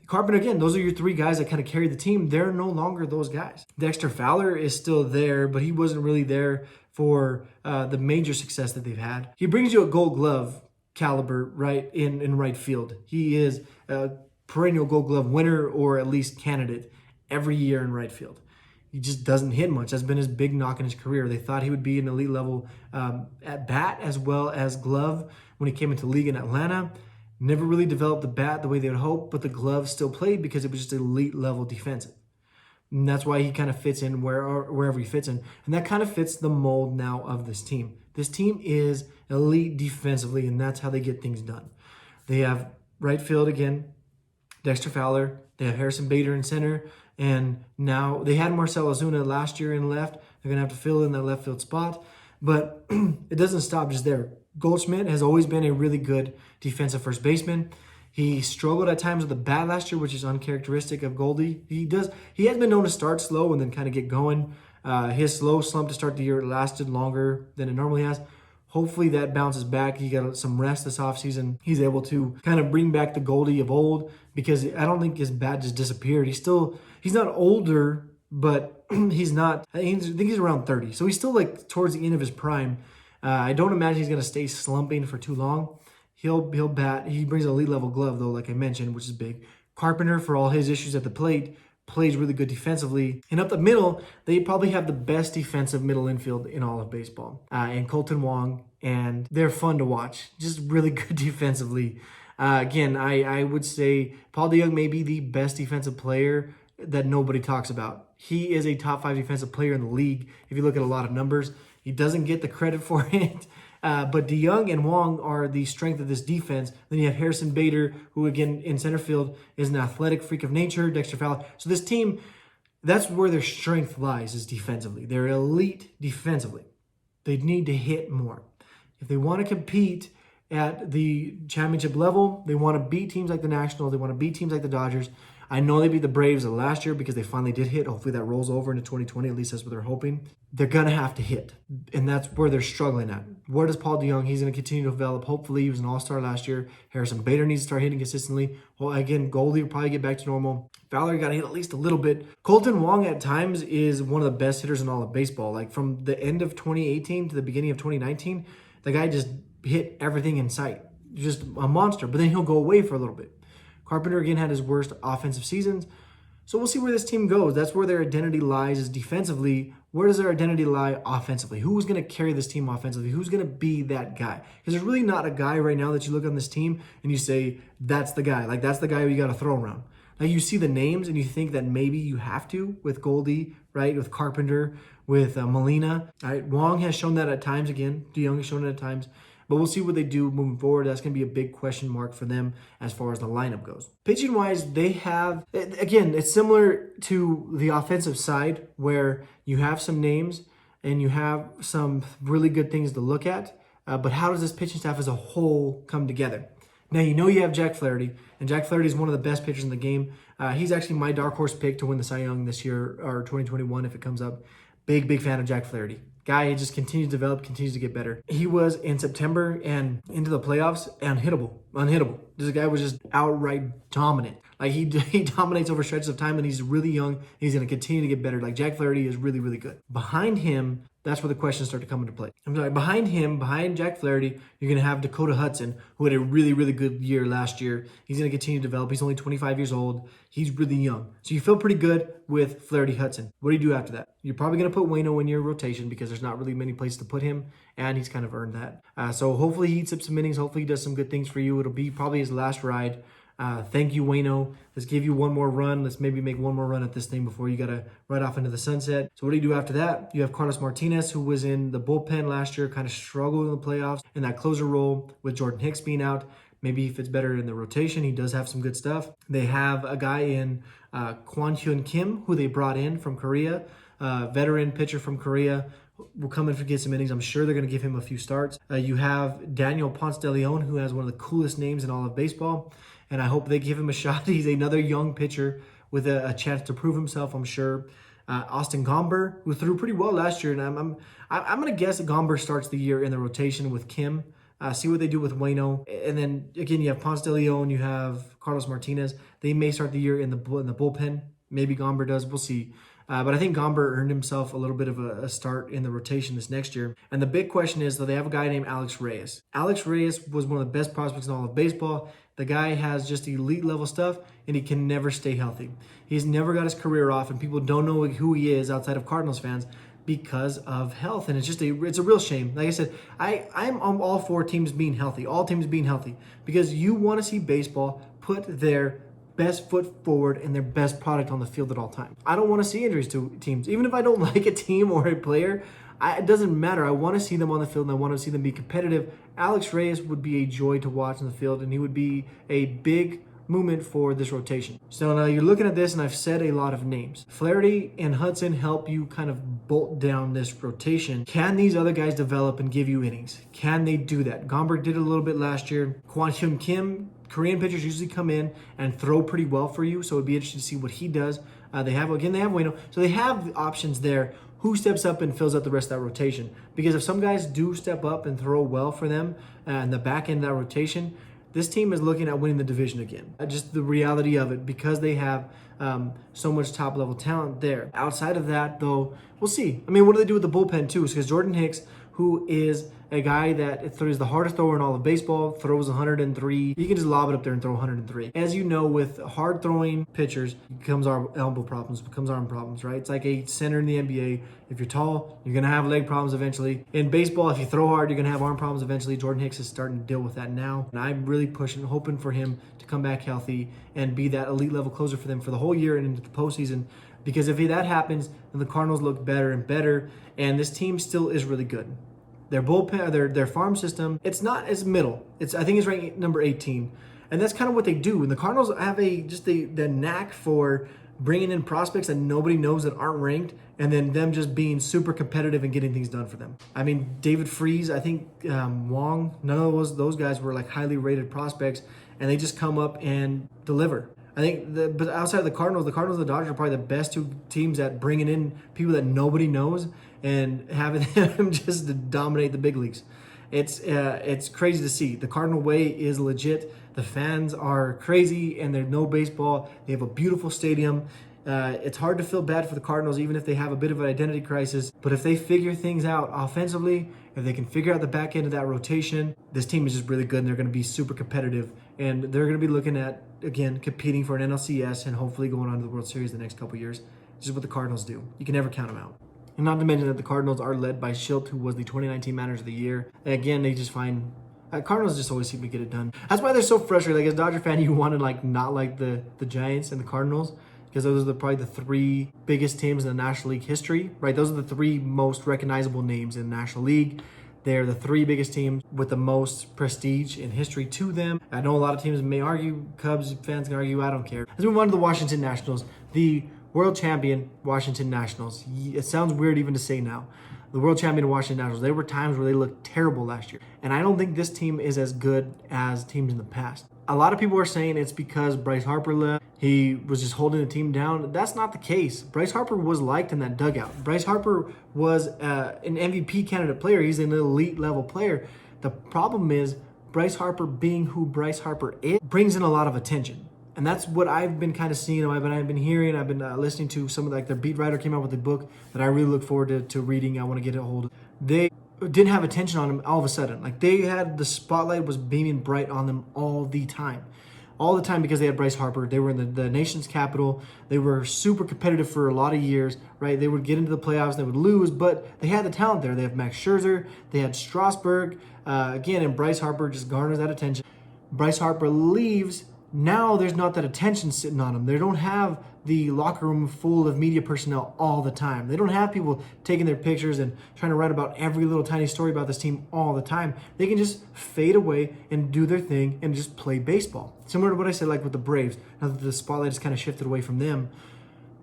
Carpenter, again, those are your three guys that kind of carry the team. They're no longer those guys. Dexter Fowler is still there, but he wasn't really there for the major success that they've had. He brings you a Gold Glove caliber, right, in right field. He is a perennial Gold Glove winner or at least candidate every year in right field. He just doesn't hit much. That's been his big knock in his career. They thought he would be an elite level at bat as well as glove when he came into the league in Atlanta. Never really developed the bat the way they would hope, but the glove still played because it was just elite level defensive. And that's why he kind of fits in wherever he fits in. And that kind of fits the mold now of this team. This team is elite defensively, and that's how they get things done. They have right field again, Dexter Fowler. They have Harrison Bader in center. And now they had Marcell Ozuna last year in left. They're going to have to fill in that left field spot. But it doesn't stop just there. Goldschmidt has always been a really good defensive first baseman. He struggled at times with the bat last year, which is uncharacteristic of Goldie. He has been known to start slow and then kind of get going. His slow slump to start the year lasted longer than it normally has. Hopefully that bounces back. He got some rest this offseason. He's able to kind of bring back the Goldie of old because I don't think his bat just disappeared. He's not older, but he's not. I think he's around 30. So he's still like towards the end of his prime. I don't imagine he's going to stay slumping for too long. He'll bat. He brings an elite level glove though, like I mentioned, which is big. Carpenter, for all his issues at the plate, plays really good defensively. And up the middle, they probably have the best defensive middle infield in all of baseball. And Colton Wong, and they're fun to watch. Just really good defensively. Again, I would say Paul DeJong may be the best defensive player that nobody talks about. He is a top 5 defensive player in the league. If you look at a lot of numbers, he doesn't get the credit for it. But DeJong and Wong are the strength of this defense. Then you have Harrison Bader, who again in center field is an athletic freak of nature. Dexter Fowler. So this team, that's where their strength lies, is defensively. They're elite defensively. They need to hit more. If they want to compete at the championship level, they want to beat teams like the Nationals, they want to beat teams like the Dodgers. I know they beat the Braves last year because they finally did hit. Hopefully that rolls over into 2020. At least that's what they're hoping. They're going to have to hit. And that's where they're struggling at. Where does Paul DeJong? He's going to continue to develop. Hopefully he was an all-star last year. Harrison Bader needs to start hitting consistently. Well, again, Goldie will probably get back to normal. Fowler got to hit at least a little bit. Colton Wong at times is one of the best hitters in all of baseball. Like from the end of 2018 to the beginning of 2019, the guy just hit everything in sight. Just a monster. But then he'll go away for a little bit. Carpenter, again, had his worst offensive seasons. So we'll see where this team goes. That's where their identity lies, is defensively. Where does their identity lie offensively? Who's going to carry this team offensively? Who's going to be that guy? Because there's really not a guy right now that you look on this team and you say, that's the guy. Like, that's the guy you got to throw around. Like, you see the names and you think that maybe you have to with Goldie, right? With Carpenter, with Molina. All right, Wong has shown that at times again. DeJong has shown it at times. But we'll see what they do moving forward. That's going to be a big question mark for them as far as the lineup goes. Pitching-wise, they have, again, it's similar to the offensive side where you have some names and you have some really good things to look at. But how does this pitching staff as a whole come together? Now, you know you have Jack Flirty, and Jack Flirty is one of the best pitchers in the game. He's actually my dark horse pick to win the Cy Young this year, or 2021 if it comes up. Big fan of Jack Flirty. Guy just continues to develop, continues to get better. He was in September and into the playoffs unhittable. This guy was just outright dominant. Like he dominates over stretches of time, and he's really young. And he's going to continue to get better. Like Jack Flirty is really, really good. Behind him, that's where the questions start to come into play. I'm sorry, behind Jack Flirty, you're going to have Dakota Hudson, who had a really, really good year last year. He's going to continue to develop. He's only 25 years old. He's really young. So you feel pretty good with Flirty Hudson. What do you do after that? You're probably going to put Waino in your rotation because there's not really many places to put him, and he's kind of earned that. So hopefully he eats up some innings. Hopefully he does some good things for you. It'll be probably his last ride. Thank you, Waino. Let's give you one more run. Let's maybe make one more run at this thing before you got to ride off into the sunset. So what do you do after that? You have Carlos Martinez, who was in the bullpen last year, kind of struggled in the playoffs in that closer role with Jordan Hicks being out. Maybe he fits better in the rotation. He does have some good stuff. They have a guy in Kwon Hyun Kim, who they brought in from Korea, veteran pitcher from Korea. Will come in to get some innings. I'm sure they're going to give him a few starts. You have Daniel Ponce de Leon, who has one of the coolest names in all of baseball, and I hope they give him a shot. He's another young pitcher with a chance to prove himself, I'm sure. Austin Gomber, who threw pretty well last year, and I'm going to guess that Gomber starts the year in the rotation with Kim. See what they do with Waino. And then, again, you have Ponce de Leon, you have Carlos Martinez. They may start the year in the bullpen. Maybe Gomber does. We'll see. But I think Gomber earned himself a little bit of a start in the rotation this next year. And the big question is, though, they have a guy named Alex Reyes. Alex Reyes was one of the best prospects in all of baseball. The guy has just elite level stuff, and he can never stay healthy. He's never got his career off, and people don't know who he is outside of Cardinals fans because of health. And it's a real shame. Like I said, I'm on all four teams being healthy, because you want to see baseball put their best foot forward and their best product on the field at all times. I don't want to see injuries to teams. Even if I don't like a team or a player, it doesn't matter. I want to see them on the field, and I want to see them be competitive. Alex Reyes would be a joy to watch on the field, and he would be a big movement for this rotation. So now you're looking at this, and I've said a lot of names. Flirty and Hudson help you kind of bolt down this rotation. Can these other guys develop and give you innings? Can they do that? Gomber did it a little bit last year. Kwon Hyun Kim, Korean pitchers usually come in and throw pretty well for you, so it'd be interesting to see what he does. They have Waino, so they have options there. Who steps up and fills out the rest of that rotation? Because if some guys do step up and throw well for them in the back end of that rotation, this team is looking at winning the division again. Just the reality of it, because they have so much top-level talent there. Outside of that, though, we'll see. I mean, what do they do with the bullpen, too? Because Jordan Hicks, who is a guy that is the hardest thrower in all of baseball, throws 103. You can just lob it up there and throw 103. As you know, with hard-throwing pitchers, becomes our elbow problems, becomes arm problems, right? It's like a center in the NBA. If you're tall, you're going to have leg problems eventually. In baseball, if you throw hard, you're going to have arm problems eventually. Jordan Hicks is starting to deal with that now. And I'm really hoping for him to come back healthy and be that elite level closer for them for the whole year and into the postseason. Because if that happens, then the Cardinals look better and better. And this team still is really good. Their bullpen, their farm system, it's not as middle. I think it's ranked number 18. And that's kind of what they do. And the Cardinals have the knack for bringing in prospects that nobody knows that aren't ranked, and then them just being super competitive and getting things done for them. I mean, David Freese, I think Wong, none of those guys were like highly rated prospects, and they just come up and deliver. I think, but outside of the Cardinals and the Dodgers are probably the best two teams at bringing in people that nobody knows and having them just to dominate the big leagues. It's crazy to see. The Cardinal way is legit. The fans are crazy, and there's no baseball. They have a beautiful stadium. It's hard to feel bad for the Cardinals, even if they have a bit of an identity crisis. But if they figure things out offensively, if they can figure out the back end of that rotation, this team is just really good, and they're going to be super competitive. And they're going to be looking at, again, competing for an NLCS and hopefully going on to the World Series the next couple of years. This is what the Cardinals do. You can never count them out. And not to mention that the Cardinals are led by Schilt, who was the 2019 Manager of the Year. And again, they just find Cardinals just always seem to get it done. That's why they're so frustrated. Like, as a Dodger fan, you want to not like the Giants and the Cardinals, because those are probably the three biggest teams in the National League history, right? Those are the three most recognizable names in the National League. They're the three biggest teams with the most prestige in history to them. I know a lot of teams may argue, Cubs fans can argue, I don't care. Let's move on to the Washington Nationals, the world champion Washington Nationals. It sounds weird even to say now. The world champion Washington Nationals. There were times where they looked terrible last year. And I don't think this team is as good as teams in the past. A lot of people are saying it's because Bryce Harper left, He was just holding the team down. That's not the case. Bryce Harper was liked in that dugout. Bryce Harper was an MVP candidate player. He's an elite level player. The problem is Bryce Harper being who Bryce Harper is brings in a lot of attention. And that's what I've been kind of seeing. I've been hearing. I've been listening to some of their beat writer came out with a book that I really look forward to reading. I want to get a hold of. They didn't have attention on him all of a sudden. Like they had the spotlight was beaming bright on them all the time. All the time because they had Bryce Harper. They were in the nation's capital. They were super competitive for a lot of years, right? They would get into the playoffs. They would lose, but they had the talent there. They have Max Scherzer. They had Strasburg. Again, and Bryce Harper just garners that attention. Bryce Harper leaves. Now there's not that attention sitting on him. They don't have the locker room full of media personnel all the time. They don't have people taking their pictures and trying to write about every little tiny story about this team all the time. They can just fade away and do their thing and just play baseball. Similar to what I said like with the Braves. Now that the spotlight has kind of shifted away from them,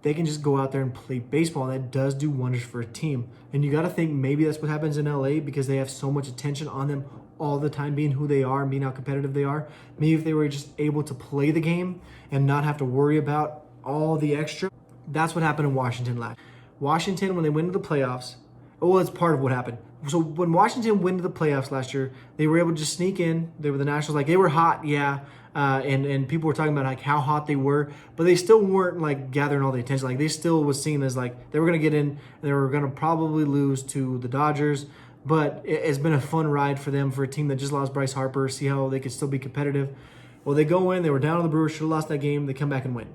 they can just go out there and play baseball. And that does do wonders for a team. And you got to think maybe that's what happens in LA because they have so much attention on them all the time, being who they are and being how competitive they are. Maybe if they were just able to play the game and not have to worry about all the extra. That's what happened in Washington last. Washington, when they went to the playoffs, well, it's part of what happened. So when Washington went to the playoffs last year, they were able to just sneak in. They were the Nationals. Like, they were hot, yeah. And people were talking about like how hot they were, but they still weren't like gathering all the attention. Like they still was seen as like they were going to get in and they were going to probably lose to the Dodgers. But it's been a fun ride for them, for a team that just lost Bryce Harper, see how they could still be competitive. Well, they go in, they were down to the Brewers, should have lost that game, they come back and win.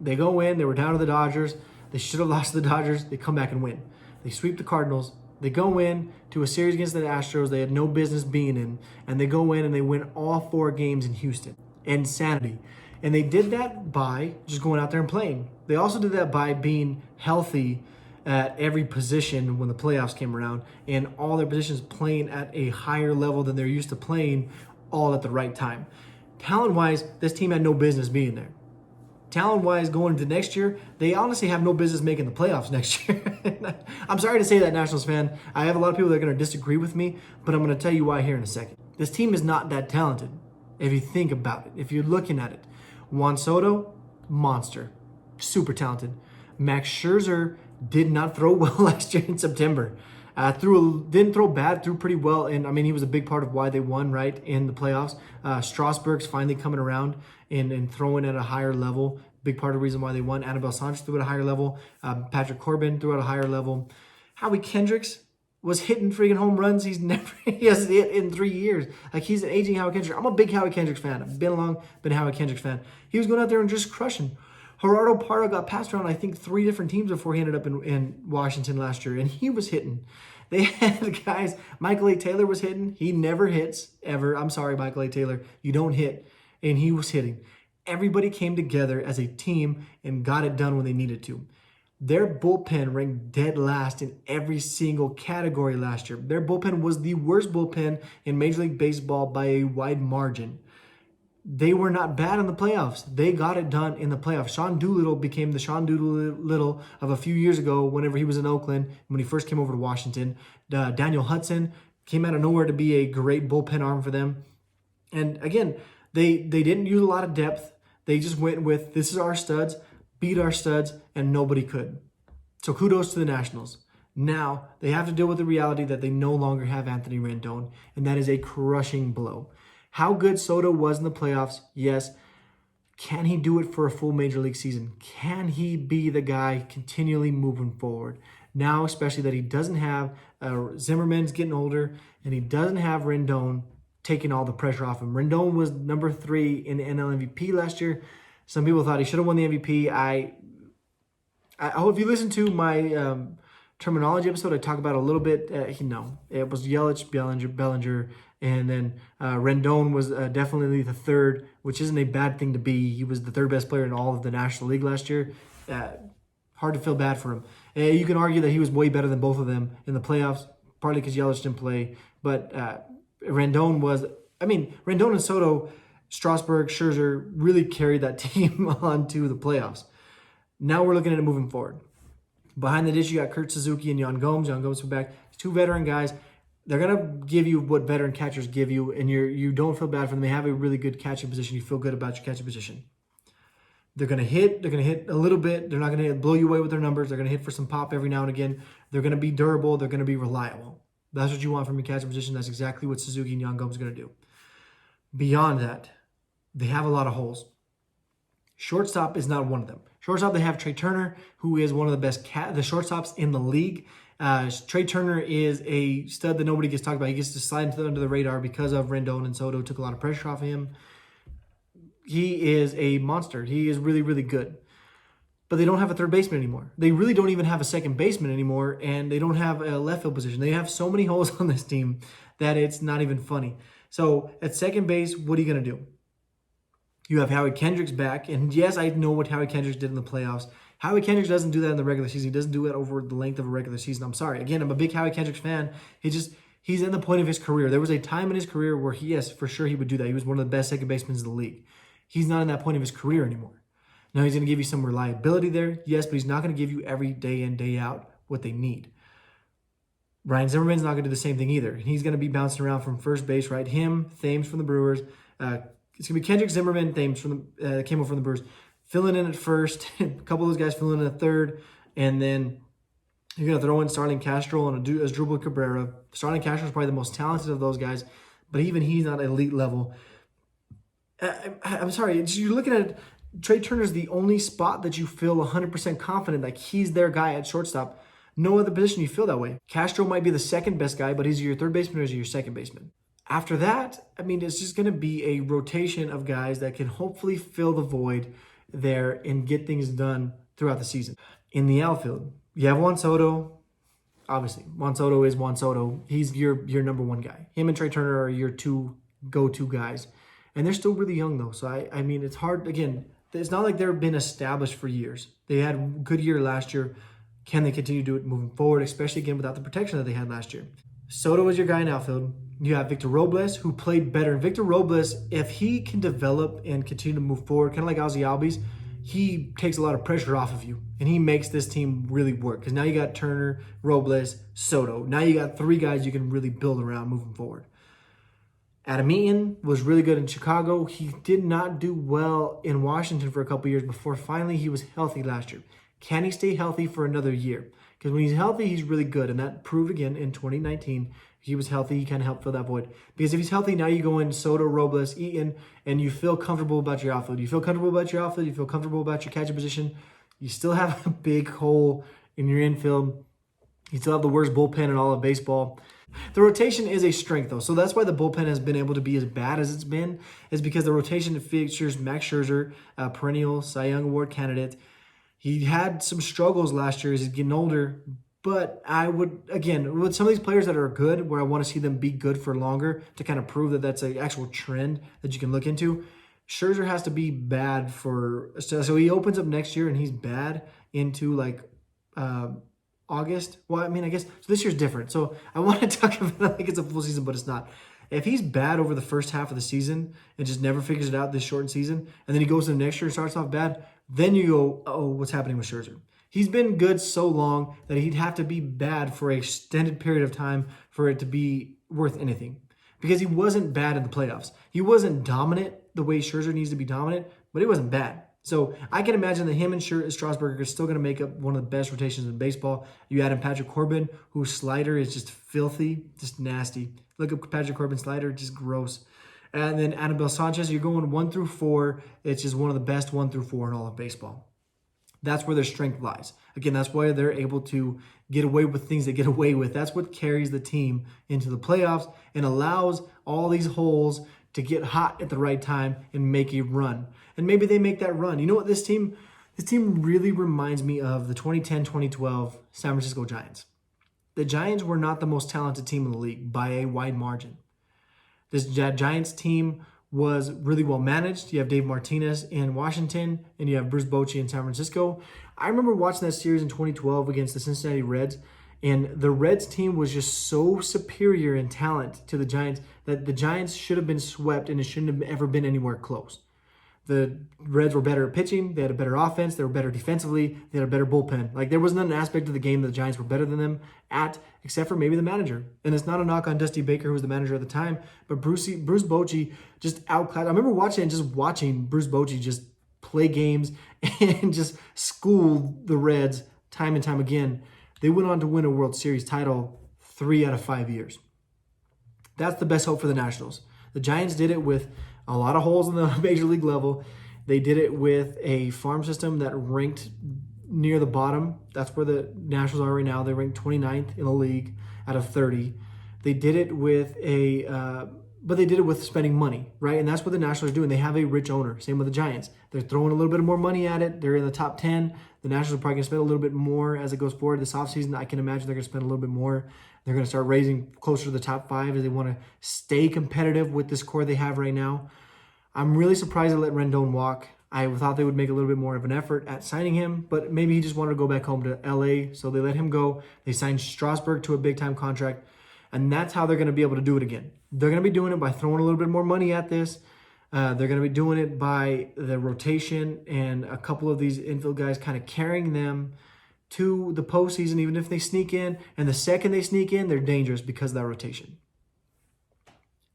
They go in, they were down to the Dodgers, they should have lost to the Dodgers, they come back and win. They sweep the Cardinals, they go in to a series against the Astros they had no business being in, and they go in and they win all 4 games in Houston. Insanity. And they did that by just going out there and playing. They also did that by being healthy at every position when the playoffs came around, and all their positions playing at a higher level than they're used to playing, all at the right time. Talent-wise, this team had no business being there. Talent-wise, going into next year, they honestly have no business making the playoffs next year. I'm sorry to say that, Nationals fan. I have a lot of people that are going to disagree with me, but I'm going to tell you why here in a second. This team is not that talented, if you think about it, if you're looking at it. Juan Soto, monster. Super talented. Max Scherzer did not throw well last year in September. Didn't throw bad, threw pretty well, and I mean he was a big part of why they won, right, in the playoffs. Strasburg's finally coming around and throwing at a higher level. Big part of the reason why they won. Anibal Sanchez threw at a higher level. Patrick Corbin threw at a higher level. Howie Kendricks was hitting freaking home runs. He hasn't hit in 3 years. Like, he's an aging Howie Kendricks. I'm a big Howie Kendricks fan. I've been a Howie Kendricks fan. He was going out there and just crushing. Gerardo Parra got passed around, I think, 3 different teams before he ended up in Washington last year, and he was hitting. They had guys, Michael A. Taylor was hitting. He never hits, ever. I'm sorry, Michael A. Taylor. You don't hit. And he was hitting. Everybody came together as a team and got it done when they needed to. Their bullpen ranked dead last in every single category last year. Their bullpen was the worst bullpen in Major League Baseball by a wide margin. They were not bad in the playoffs. They got it done in the playoffs. Sean Doolittle became the Sean Doolittle of a few years ago whenever he was in Oakland, when he first came over to Washington. Daniel Hudson came out of nowhere to be a great bullpen arm for them. And again, they didn't use a lot of depth. They just went with, this is our studs, beat our studs, and nobody could. So kudos to the Nationals. Now, they have to deal with the reality that they no longer have Anthony Rendon, and that is a crushing blow. How good Soto was in the playoffs, yes. Can he do it for a full Major League season? Can he be the guy continually moving forward? Now, especially that he doesn't have Zimmerman's getting older, and he doesn't have Rendon taking all the pressure off him. Rendon was number 3 in the NL MVP last year. Some people thought he should have won the MVP. I hope you listen to my terminology episode, I talk about a little bit. No, it was Yelich, Bellinger, and then Rendon was definitely the third, which isn't a bad thing to be. He was the 3rd best player in all of the National League last year. Hard to feel bad for him. You can argue that he was way better than both of them in the playoffs, partly because Yelich didn't play. But Rendon and Soto, Strasburg, Scherzer really carried that team on to the playoffs. Now we're looking at it moving forward. Behind the dish, you got Kurt Suzuki and Yan Gomes. Yan Gomes are back. 2 veteran guys. They're going to give you what veteran catchers give you, and you don't feel bad for them. They have a really good catching position. You feel good about your catching position. They're going to hit. They're going to hit a little bit. They're not going to blow you away with their numbers. They're going to hit for some pop every now and again. They're going to be durable. They're going to be reliable. That's what you want from your catcher position. That's exactly what Suzuki and Yangum is going to do. Beyond that, they have a lot of holes. Shortstop is not one of them. Shortstop, they have Trey Turner, who is one of the best the shortstops in the league. Trey Turner is a stud that nobody gets talked about. He gets to slide under the radar because of Rendon and Soto took a lot of pressure off of him. He is a monster. He is really, really good. But they don't have a third baseman anymore. They really don't even have a second baseman anymore, and they don't have a left field position. They have so many holes on this team that it's not even funny. So at second base, what are you going to do? You have Howie Kendricks back, and yes, I know what Howie Kendricks did in the playoffs. Howie Kendricks doesn't do that in the regular season. He doesn't do it over the length of a regular season. I'm sorry. Again, I'm a big Howie Kendricks fan. He's in the point of his career. There was a time in his career where for sure he would do that. He was one of the best second basemen in the league. He's not in that point of his career anymore. Now he's going to give you some reliability there, yes, but he's not going to give you every day in, day out what they need. Ryan Zimmerman's not going to do the same thing either. He's going to be bouncing around from first base, right? Him, Thames from the Brewers. It's going to be Kendrick, Zimmerman, Thames from came over from the Brewers. Filling in at first, a couple of those guys filling in at third, and then you're going to throw in Starling Castro and Asdrubal Cabrera. Starling Castro is probably the most talented of those guys, but even he's not elite level. I'm sorry, you're looking at Trey Turner's the only spot that you feel 100% confident like he's their guy at shortstop. No other position you feel that way. Castro might be the second best guy, but he's your third baseman or is he your second baseman? After that, I mean, it's just going to be a rotation of guys that can hopefully fill the void there and get things done throughout the season. In the outfield, you have Juan Soto. Obviously, Juan Soto is Juan Soto. He's your number one guy. Him and Trey Turner are your two go-to guys. And they're still really young, though. So, I mean, it's hard. Again, it's not like they've been established for years. They had a good year last year. Can they continue to do it moving forward, especially, again, without the protection that they had last year? Soto is your guy in outfield. You have Victor Robles, who played better. And Victor Robles, if he can develop and continue to move forward, kind of like Ozzie Albies, he takes a lot of pressure off of you. And he makes this team really work. Because now you got Turner, Robles, Soto. Now you got three guys you can really build around moving forward. Adam Eaton was really good in Chicago. He did not do well in Washington for a couple years before finally he was healthy last year. Can he stay healthy for another year? Because when he's healthy, he's really good. And that proved again in 2019. He was healthy. He kind of helped fill that void. Because if he's healthy, now you go in Soto, Robles, Eaton, and you feel comfortable about your outfield. You feel comfortable about your outfield. You feel comfortable about your catcher position. You still have a big hole in your infield. You still have the worst bullpen in all of baseball. The rotation is a strength, though. So that's why the bullpen has been able to be as bad as it's been, is because the rotation features Max Scherzer, a perennial Cy Young Award candidate. He had some struggles last year as he's getting older, but I would, again, with some of these players that are good, where I want to see them be good for longer to kind of prove that that's an actual trend that you can look into, Scherzer has to be bad so he opens up next year and he's bad into like August. Well, I mean, I guess so this year's different. So I want to talk about it like it's a full season, but it's not. If he's bad over the first half of the season and just never figures it out this shortened season, and then he goes to the next year and starts off bad, then you go, oh, what's happening with Scherzer? He's been good so long that he'd have to be bad for an extended period of time for it to be worth anything. Because he wasn't bad in the playoffs. He wasn't dominant the way Scherzer needs to be dominant, but he wasn't bad. So I can imagine that him and Strasburg are still going to make up one of the best rotations in baseball. You add in Patrick Corbin, whose slider is just filthy, just nasty. Look up Patrick Corbin's slider, just gross. And then Anibal Sanchez, you're going 1 through 4. It's just one of the best 1 through 4 in all of baseball. That's where their strength lies. Again, that's why they're able to get away with things they get away with. That's what carries the team into the playoffs and allows all these holes to get hot at the right time and make a run. And maybe they make that run. You know what this team really reminds me of the 2010-2012 San Francisco Giants. The Giants were not the most talented team in the league by a wide margin. This Giants team was really well managed. You have Dave Martinez in Washington, and you have Bruce Bochy in San Francisco. I remember watching that series in 2012 against the Cincinnati Reds, and the Reds team was just so superior in talent to the Giants that the Giants should have been swept, and it shouldn't have ever been anywhere close. The Reds were better at pitching. They had a better offense. They were better defensively. They had a better bullpen. Like, there wasn't an aspect of the game that the Giants were better than them at, except for maybe the manager. And it's not a knock on Dusty Baker, who was the manager at the time, but Bruce Bochy just outclassed. I remember watching Bruce Bochy just play games and just school the Reds time and time again. They went on to win a World Series title 3 out of 5 years. That's the best hope for the Nationals. The Giants did it with a lot of holes in the major league level. They did it with a farm system that ranked near the bottom. That's where the Nationals are right now. They ranked 29th in the league out of 30. They did it with but they did it with spending money, right? And that's what the Nationals are doing. They have a rich owner. Same with the Giants. They're throwing a little bit more money at it. They're in the top 10. The Nationals are probably going to spend a little bit more as it goes forward this offseason. I can imagine they're going to spend a little bit more. They're going to start raising closer to the top 5 as they want to stay competitive with this core they have right now. I'm really surprised they let Rendon walk. I thought they would make a little bit more of an effort at signing him, but maybe he just wanted to go back home to LA, so they let him go. They signed Strasburg to a big-time contract, and that's how they're going to be able to do it again. They're going to be doing it by throwing a little bit more money at this. They're going to be doing it by the rotation and a couple of these infield guys kind of carrying them to the postseason, even if they sneak in. And the second they sneak in, they're dangerous because of that rotation.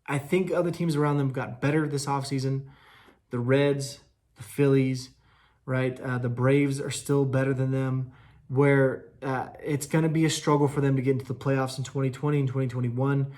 I think other teams around them got better this offseason. The Reds, the Phillies, right? The Braves are still better than them, where it's going to be a struggle for them to get into the playoffs in 2020 and 2021.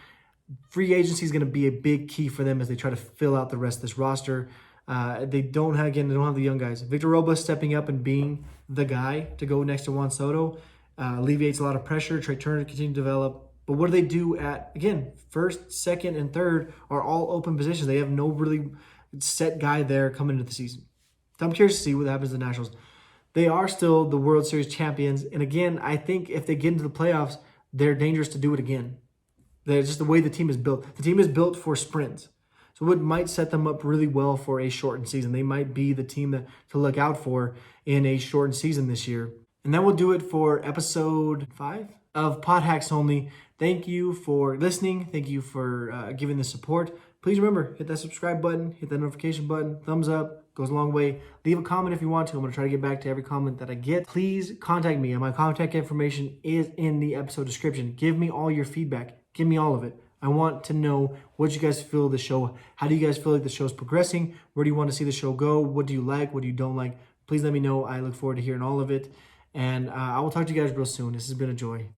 Free agency is going to be a big key for them as they try to fill out the rest of this roster. They don't have the young guys. Victor Robles stepping up and being the guy to go next to Juan Soto alleviates a lot of pressure. Trey Turner continue to develop. But what do they do at, again, first, second, and third are all open positions. They have no really set guy there coming into the season. So I'm curious to see what happens to the Nationals. They are still the World Series champions. And again, I think if they get into the playoffs, they're dangerous to do it again. That's just the way the team is built. The team is built for sprints. So it might set them up really well for a shortened season. They might be the team to look out for in a shortened season this year. And that will do it for episode 5 of Pod Hacks Only. Thank you for listening. Thank you for giving the support. Please remember, hit that subscribe button, hit that notification button, thumbs up, goes a long way. Leave a comment if you want to. I'm going to try to get back to every comment that I get. Please contact me, and my contact information is in the episode description. Give me all your feedback. Give me all of it. I want to know what you guys feel of the show. How do you guys feel like the show's progressing? Where do you want to see the show go? What do you like? What do you don't like? Please let me know. I look forward to hearing all of it. And I will talk to you guys real soon. This has been a joy.